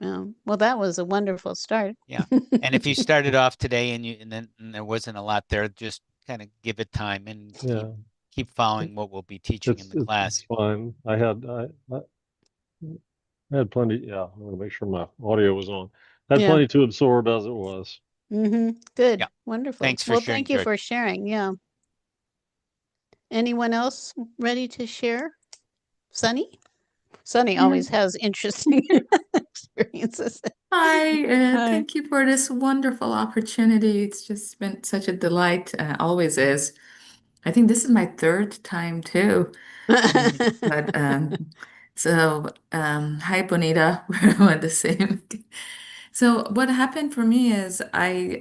Yeah. Well, that was a wonderful start. Yeah. And if you started off today and there wasn't a lot there, just kind of give it time and Yeah. keep following what we'll be teaching in the It's class. fine. I had plenty. Yeah, I want to make sure my audio was on. I had Yeah. plenty to absorb as it was. Good. Yeah. Wonderful. Thanks for Well, sharing, thank you George. for sharing. Yeah. Anyone else ready to share? Sunny? Sunny Yeah. always has interesting experiences. Hi, Hi. thank you for this wonderful opportunity. It's just been such a delight, always is. I think this is my third time too. But hi Bonita, we're the same. So what happened for me is I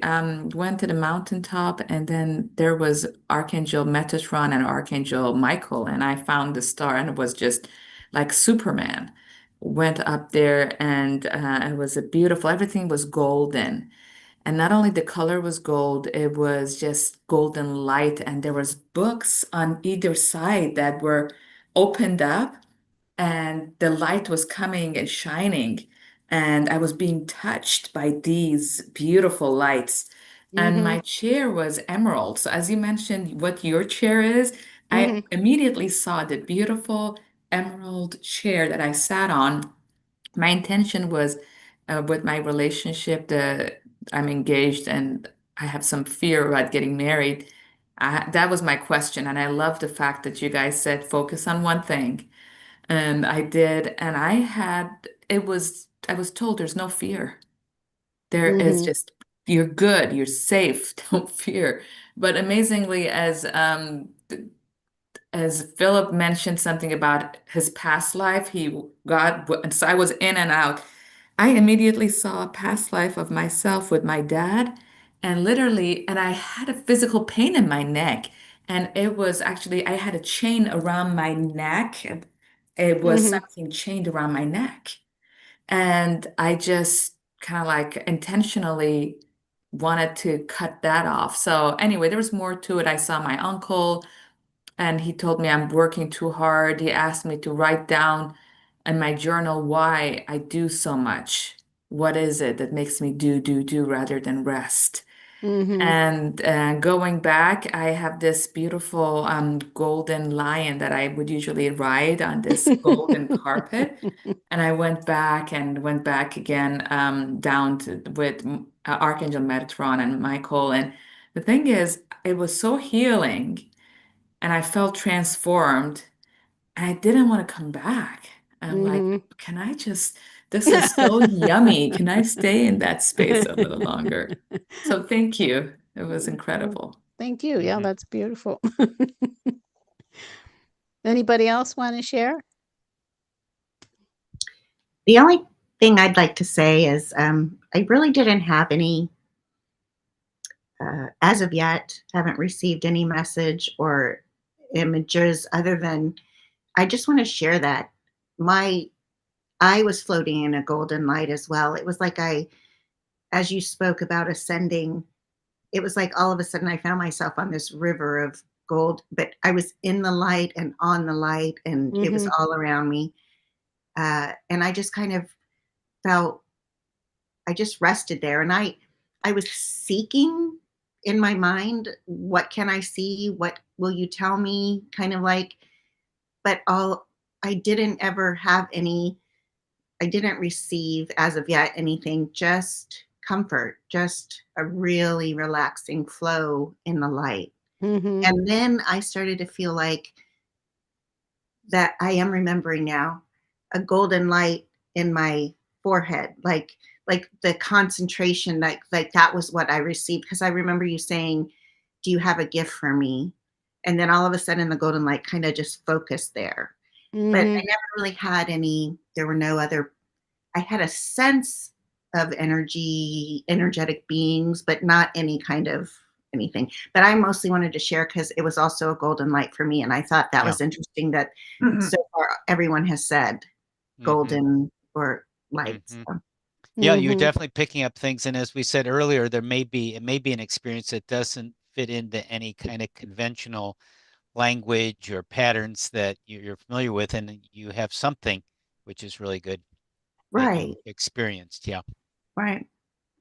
went to the mountaintop, and then there was Archangel Metatron and Archangel Michael, and I found the star, and it was just like Superman. Went up there, and it was a beautiful, everything was golden. And not only the color was gold, it was just golden light, and there was books on either side that were opened up, and the light was coming and shining, and I was being touched by these beautiful lights. And Mm-hmm. my chair was emerald. So as you mentioned what your chair is, I Mm-hmm. immediately saw the beautiful emerald chair that I sat on. My intention was with my relationship that I'm engaged and I have some fear about getting married. That was my question. And I love the fact that you guys said focus on one thing. And I did. And I was told there's no fear. There is Mm-hmm. just, you're good, you're safe, don't fear. But amazingly, as Philip mentioned something about his past life, he got, and so I was in and out. I immediately saw a past life of myself with my dad, and literally, and I had a physical pain in my neck. And it was actually, I had a chain around my neck. It was Mm-hmm. something chained around my neck. And I just kind of like intentionally wanted to cut that off. So, anyway, there was more to it. I saw my uncle and he told me I'm working too hard. He asked me to write down in my journal why I do so much. What is it that makes me do rather than rest? Mm-hmm. And going back, I have this beautiful golden lion that I would usually ride on this golden carpet. And I went back again down to with Archangel Metatron and Michael. And the thing is, it was so healing and I felt transformed. And I didn't want to come back. I'm like, Mm-hmm. can I just, this is so yummy. Can I stay in that space a little longer? So thank you. It was Well, incredible. thank you. Yeah, Mhm. that's beautiful. Anybody else want to share? The only thing I'd like to say is I really didn't have any, as of yet, haven't received any message or images other than I just want to share that my I was floating in a golden light as well. It was like as you spoke about ascending, it was like all of a sudden I found myself on this river of gold, but I was in the light and on the light, and it was Mm-hmm. all around me. And I just kind of felt I just rested there, and I was seeking in my mind, what can I see? What will you tell me? Kind of like, but all I didn't ever have any, I didn't receive as of yet anything, just comfort, just a really relaxing flow in the light. Mm-hmm. And then I started to feel like that I am remembering now a golden light in my forehead, like the concentration, like that was what I received. Because I remember you saying, "Do you have a gift for me?" And then all of a sudden, the golden light kind of just focused there, but I Mhm. never really had any, there were no other, I had a sense of energetic beings, but not any kind of anything. But I mostly wanted to share because it was also a golden light for me. And I thought that Yeah. was interesting that so far everyone has said golden or lights. So. Yeah, you're Mhm. definitely picking up things. And as we said earlier, it may be an experience that doesn't fit into any kind of conventional language or patterns that you're familiar with, and you have something which is really good that Right, you experienced. Yeah. right.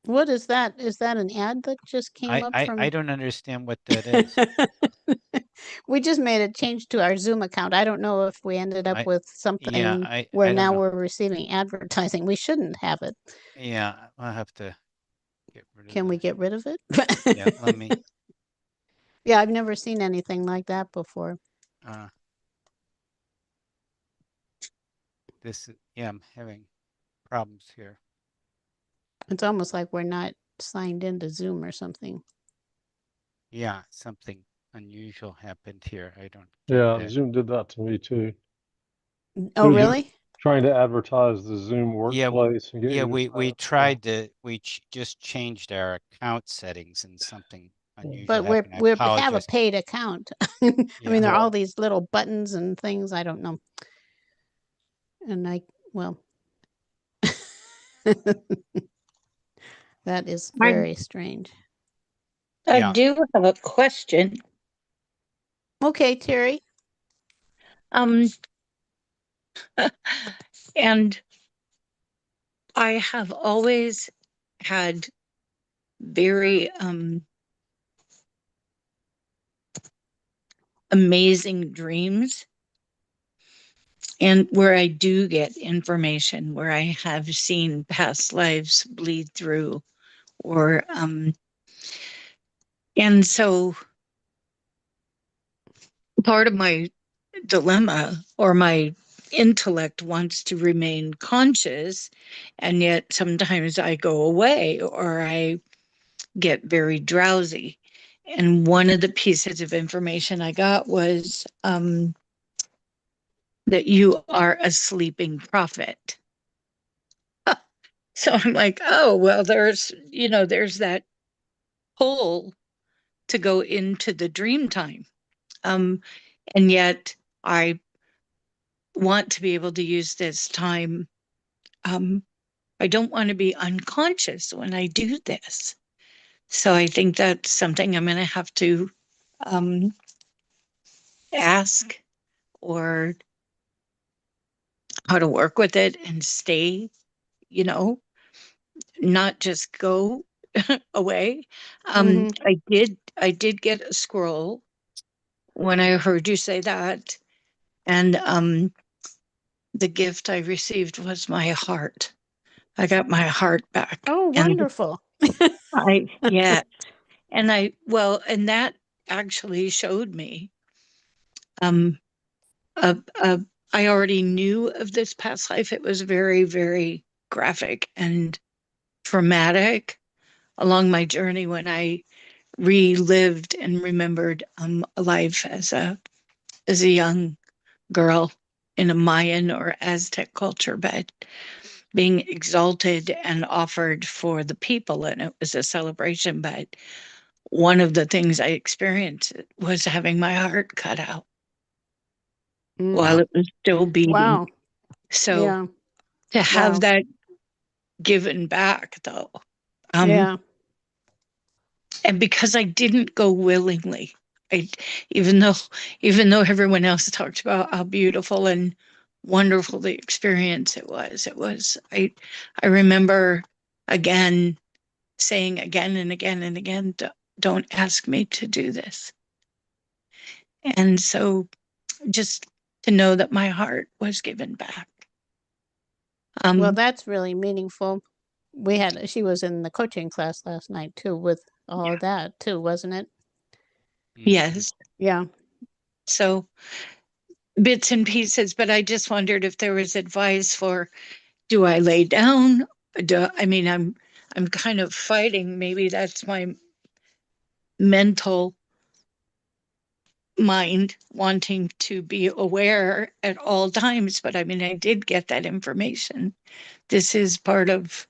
What is that? Is that an ad that just came up I from? don't understand what that is. We just made a change to our Zoom account. I don't know if we ended up I with yeah, something where I don't now know. we're receiving advertising. We shouldn't have it. Yeah, I'll have to get rid of Can we that. get rid of it? Yeah, let me Yeah, I've never seen anything like that before. uh yeah, I'm having problems here. It's almost like we're not signed into Zoom or something. Yeah, something unusual happened here. I don't get Yeah, that. Zoom did that to me too. Oh, really? Trying to advertise the Zoom Yeah, workplace and get yeah, you to we sign up. tried to just changed our account settings and something unusual But we're happened. I we have a apologize. paid account. I Yeah. mean, there are Yeah. all these little buttons and things. I don't know. And well, that is I very strange. I Yeah. do have a question. Okay, Terry. Um, and I have always had very amazing dreams, and where I do get information, where I have seen past lives bleed through, or and so part of my dilemma, or my intellect wants to remain conscious, and yet sometimes I go away or I get very drowsy. And one of the pieces of information I got was that you are a sleeping prophet. So I'm like, oh, well, there's that pull to go into the dream time. Um, and yet I want to be able to use this time. I don't want to be unconscious when I do this. So I think that's something I'm going to have to um, ask, or how to work with it and stay, you know, not just go away. I did get a scroll when I heard you say that. And the gift I received was my heart. I got my heart back. Oh, And wonderful. yeah. And that actually showed me, um, uh, uh, I already knew of this past life. It was very, very graphic and traumatic along my journey when I relived and remembered a life as a young girl in a Mayan or Aztec culture, but being exalted and offered for the people, and it was a celebration. But one of the things I experienced was having my heart cut out while Mm. it was still beating. Wow. So Yeah. to have Wow. that given back, though, um, Yeah. and because I didn't go willingly, I even though even though everyone else talked about how beautiful and wonderful the experience it was I remember again saying again and again and again, don't ask me to do this. And so just to know that my heart was given back. Well, Um, that's really meaningful. She was in the coaching class last night too with all yeah, of that too, wasn't it? yes. Yeah. So bits and pieces, but I just wondered if there was advice for, do I lay down? I mean, I'm kind of fighting. Maybe that's my mental mind wanting to be aware at all times, but I mean, I did get that information. This is part of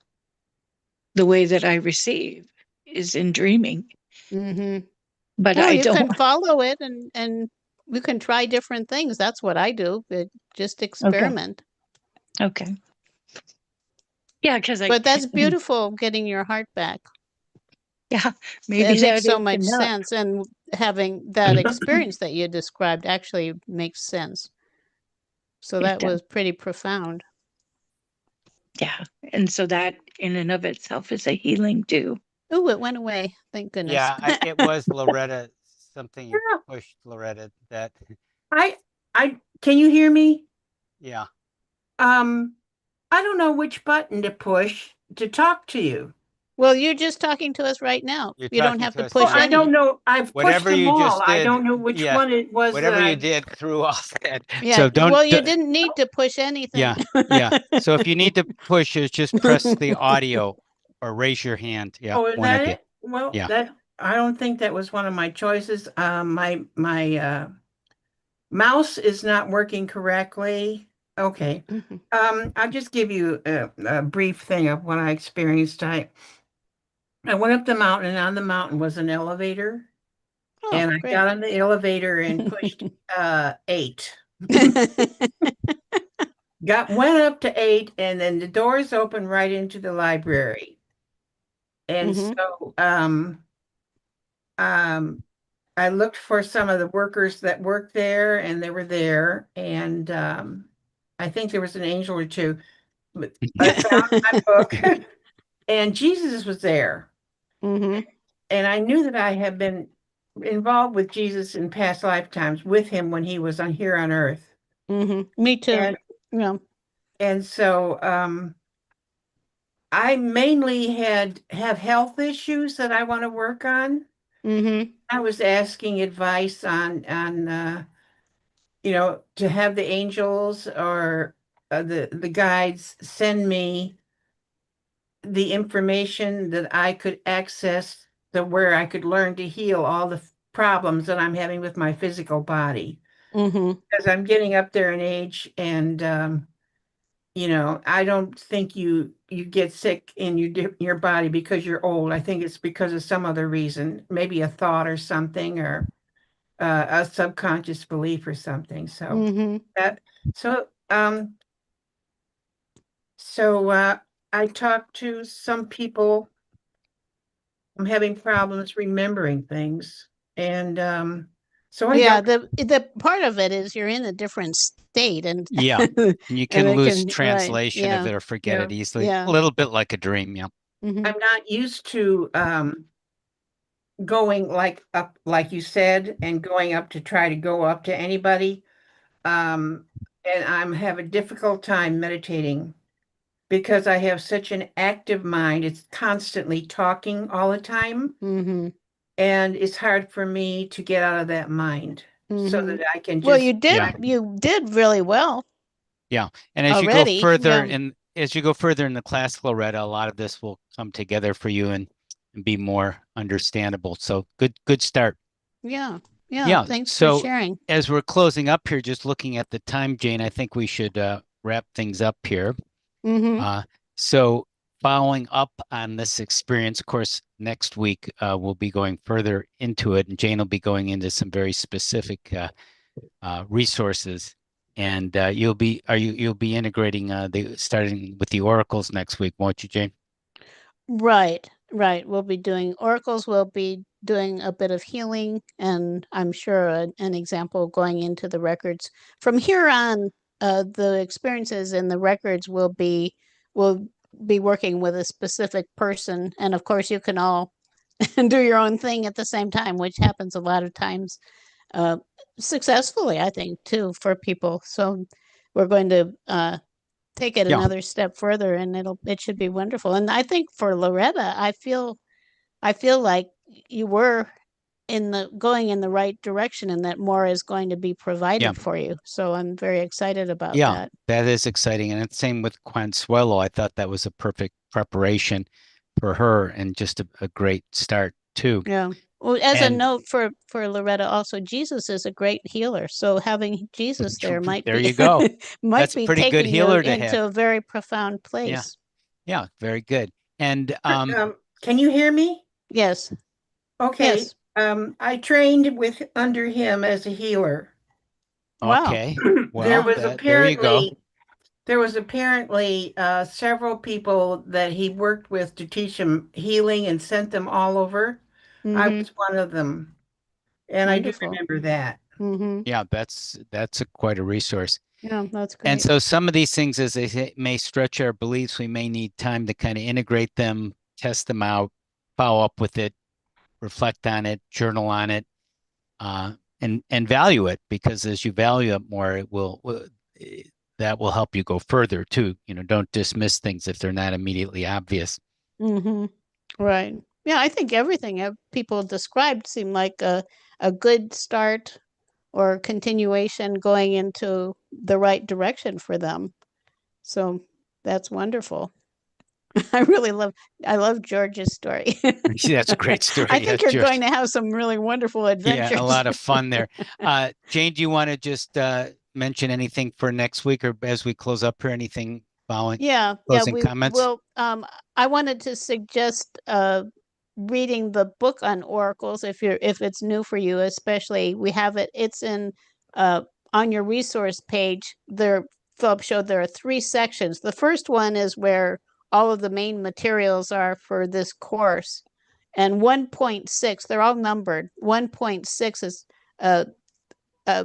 the way that I receive is in dreaming, Mm-hmm. but Well, I you can don't. follow it and you can try different things. That's what I do, but just experiment. Okay. Yeah, because But that's beautiful, getting your heart back. yeah, maybe It makes that so is much enough. sense. And having that experience that you described actually makes sense. So that was pretty profound. Yeah. And so that in and of itself is a healing too. Oh, it went away. Thank goodness. Yeah, it was Loretta, something you Yeah. pushed, Loretta, that, I can you hear me? yeah. I don't know which button to push to talk to you. Well, you're just talking to us right now. You're You don't talking have to to us Oh, push now. I any. don't know. I've pushed Whatever them you all. just I did, don't know which yeah, one it was. whatever you did threw off that. Yeah. So don't, Well, you didn't need to push anything. yeah, yeah. So if you need to push it, just press the audio or raise your hand. Yeah, Oh, is one that of you. it? Well, Yeah. that I don't think that was one of my choices. My mouse is not working correctly. Okay. Mhm. I'll just give you a brief thing of what I experienced. I went up the mountain, and on the mountain was an elevator. Oh, And I great. got on the elevator and pushed 8. Went up to 8, and then the doors opened right into the library. And Mhm. so I looked for some of the workers that worked there, and they were there. And I think there was an angel or two. But I found my book, and Jesus was there. Mhm. And I knew that I had been involved with Jesus in past lifetimes with him when he was on here on earth. Mhm. Me too. And Yeah. and so I mainly have health issues that I want to work on. Mhm. I was asking advice on to have the angels or the guides send me the information that I could access where I could learn to heal all the problems that I'm having with my physical body. Mhm. Because I'm getting up there in age, and I don't think you get sick in your body because you're old. I think it's because of some other reason, maybe a thought or something, or a subconscious belief or something. So Mhm. that so um so I talked to some people. I'm having problems remembering things, and so I Yeah, don't. the part of it is you're in a different state and Yeah. And you and can it lose can right. translation of Yeah. it or forget Yeah. it easily. Yeah. A little bit like a dream. Yeah. Mhm. I'm not used to going up, like you said, and going up to try to go up to anybody. And I'm have a difficult time meditating because I have such an active mind. It's constantly talking all the time, Mhm. and it's hard for me to get out of that mind so Mhm. that I can Well, just Yeah. you did really well Yeah. And as you go already. further Yeah. in the class, Loretta, a lot of this will come together for you and be more understandable. So good start. Yeah. Yeah. Yeah. Thanks for So sharing. as we're closing up here, just looking at the time, Jane, I think we should wrap things up here. Mhm. So following up on this experience, of course, next week we'll be going further into it, and Jane will be going into some very specific resources. And you'll be integrating starting with the oracles next week, won't you, Jane? Right. Right. We'll be doing oracles. We'll be doing a bit of healing, and I'm sure an example going into the records. From here on, the experiences in the records will be working with a specific person, and of course, you can all do your own thing at the same time, which happens a lot of times uh, successfully, I think, too, for people. So we're going to take it Yeah. another step further, and it should be wonderful. And I think for Loretta, I feel like you were in the going in the right direction, and that more is going to be provided for you. So I'm very excited about Yeah, that. that is exciting. And it's same with Consuelo. I thought that was a perfect preparation for her and just a great start too. Yeah. Well, as a And note for Loretta, also Jesus is a great healer. So having Jesus there might there be you go. might That's a be pretty good taking you healer to into have. a very profound Yeah. place. Yeah, very good. And Can you hear me? Yes. Okay. Yes. I trained with under him as a healer. Wow. okay. There Well, was there you go. apparently several people that he worked with to teach him healing and sent them all over. I Mhm. was one of them, and I do Wonderful. remember that. Mhm. Yeah, that's quite a resource. Yeah, that's And great. so some of these things, as they say, may stretch our beliefs. We may need time to kind of integrate them, test them out, follow up with it, reflect on it, journal on it, and value it, because as you value it more, that will help you go further too. Don't dismiss things if they're not immediately obvious. Mhm. Right. Yeah, I think everything people described seemed like a good start or continuation going into the right direction for them. So that's wonderful. I love George's story. That's a great story. I think Yeah, you're going George. to have some really wonderful Yeah, adventures. a lot of fun there. Jane, do you want to just mention anything for next week, or as we close up here, anything following Yeah, closing we comments? will. I wanted to suggest reading the book on oracles if it's new for you, especially we have it. It's in on your resource page. Philip showed there are 3 sections. The first one is where all of the main materials are for this course, and 1.6, they're all numbered. 1.6 is uh,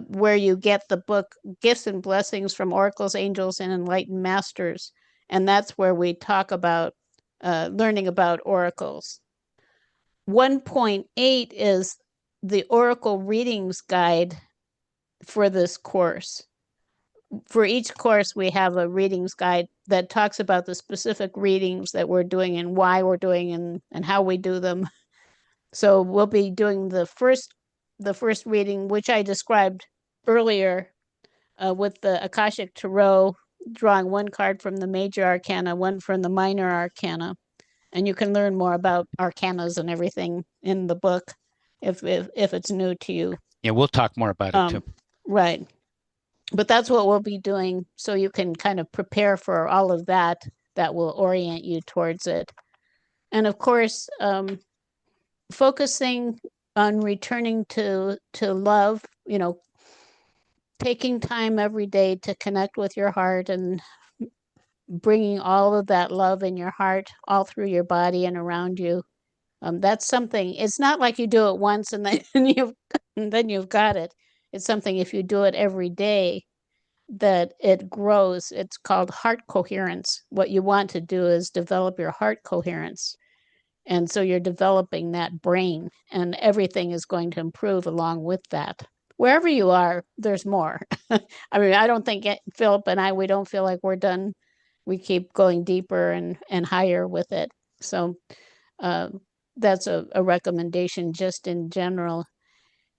where you get the book Gifts and Blessings from Oracles, Angels, and Enlightened Masters. And that's where we talk about learning about oracles. 1.8 is the Oracle Readings Guide for this course. For each course, we have a readings guide that talks about the specific readings that we're doing and why we're doing and how we do them. So we'll be doing the first reading, which I described earlier, with the Akashic Tarot, drawing 1 card from the major arcana, 1 from the minor arcana. And you can learn more about arcanas and everything in the book if it's new to you. Yeah, we'll talk more about it too. Right. But that's what we'll be doing, so you can kind of prepare for all of that. That will orient you towards it. And of course, focusing on returning to love, taking time every day to connect with your heart and bringing all of that love in your heart all through your body and around you. That's something. It's not like you do it once and then you've got it. It's something, if you do it every day, that it grows. It's called heart coherence. What you want to do is develop your heart coherence. And so you're developing that brain, and everything is going to improve along with that. Wherever you are, there's more. I mean, I don't think Philip and I, we don't feel like we're done. We keep going deeper and higher with it. So that's a recommendation just in general.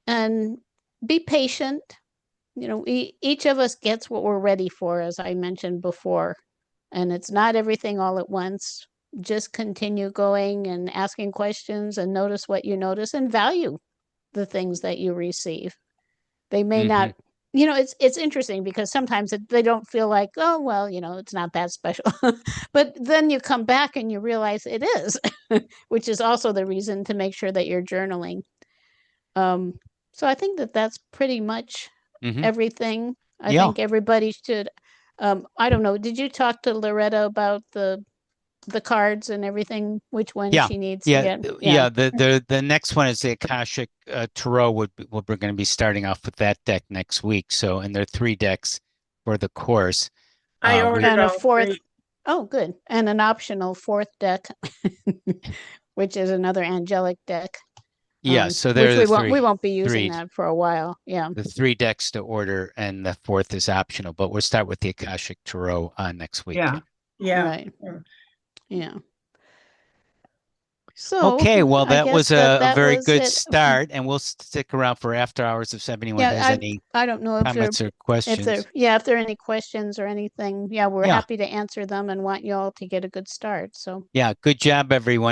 And be patient. Each of us gets what we're ready for, as I mentioned before. And it's not everything all at once. Just continue going and asking questions and notice what you notice and value the things that you receive. They may not, it's interesting because sometimes they don't feel like, oh, well, it's not that special. But then you come back and you realize it is, which is also the reason to make sure that you're journaling. So I think that that's pretty much everything. I think everybody should. I don't know. Did you talk to Loretta about the cards and everything? Which one she needs to get? Yeah. The next one is the Akashic Tarot. We're going to be starting off with that deck next week. So, and there are 3 decks for the course. I ordered and a all 4th. 3. Oh, good. And an optional 4th deck, which is another angelic deck. Yeah, so which there's we won't be using that for a while. Yeah. The 3 decks to order, and the 4th is optional. But we'll start with the Akashic Tarot next week. Yeah. Right. Yeah. So okay, well, that was a very good it. start, and we'll stick around for after hours if anyone has any I don't know comments or questions. If there are any questions or anything, we're happy to answer them and want you all to get a good start. So yeah, good job, everyone.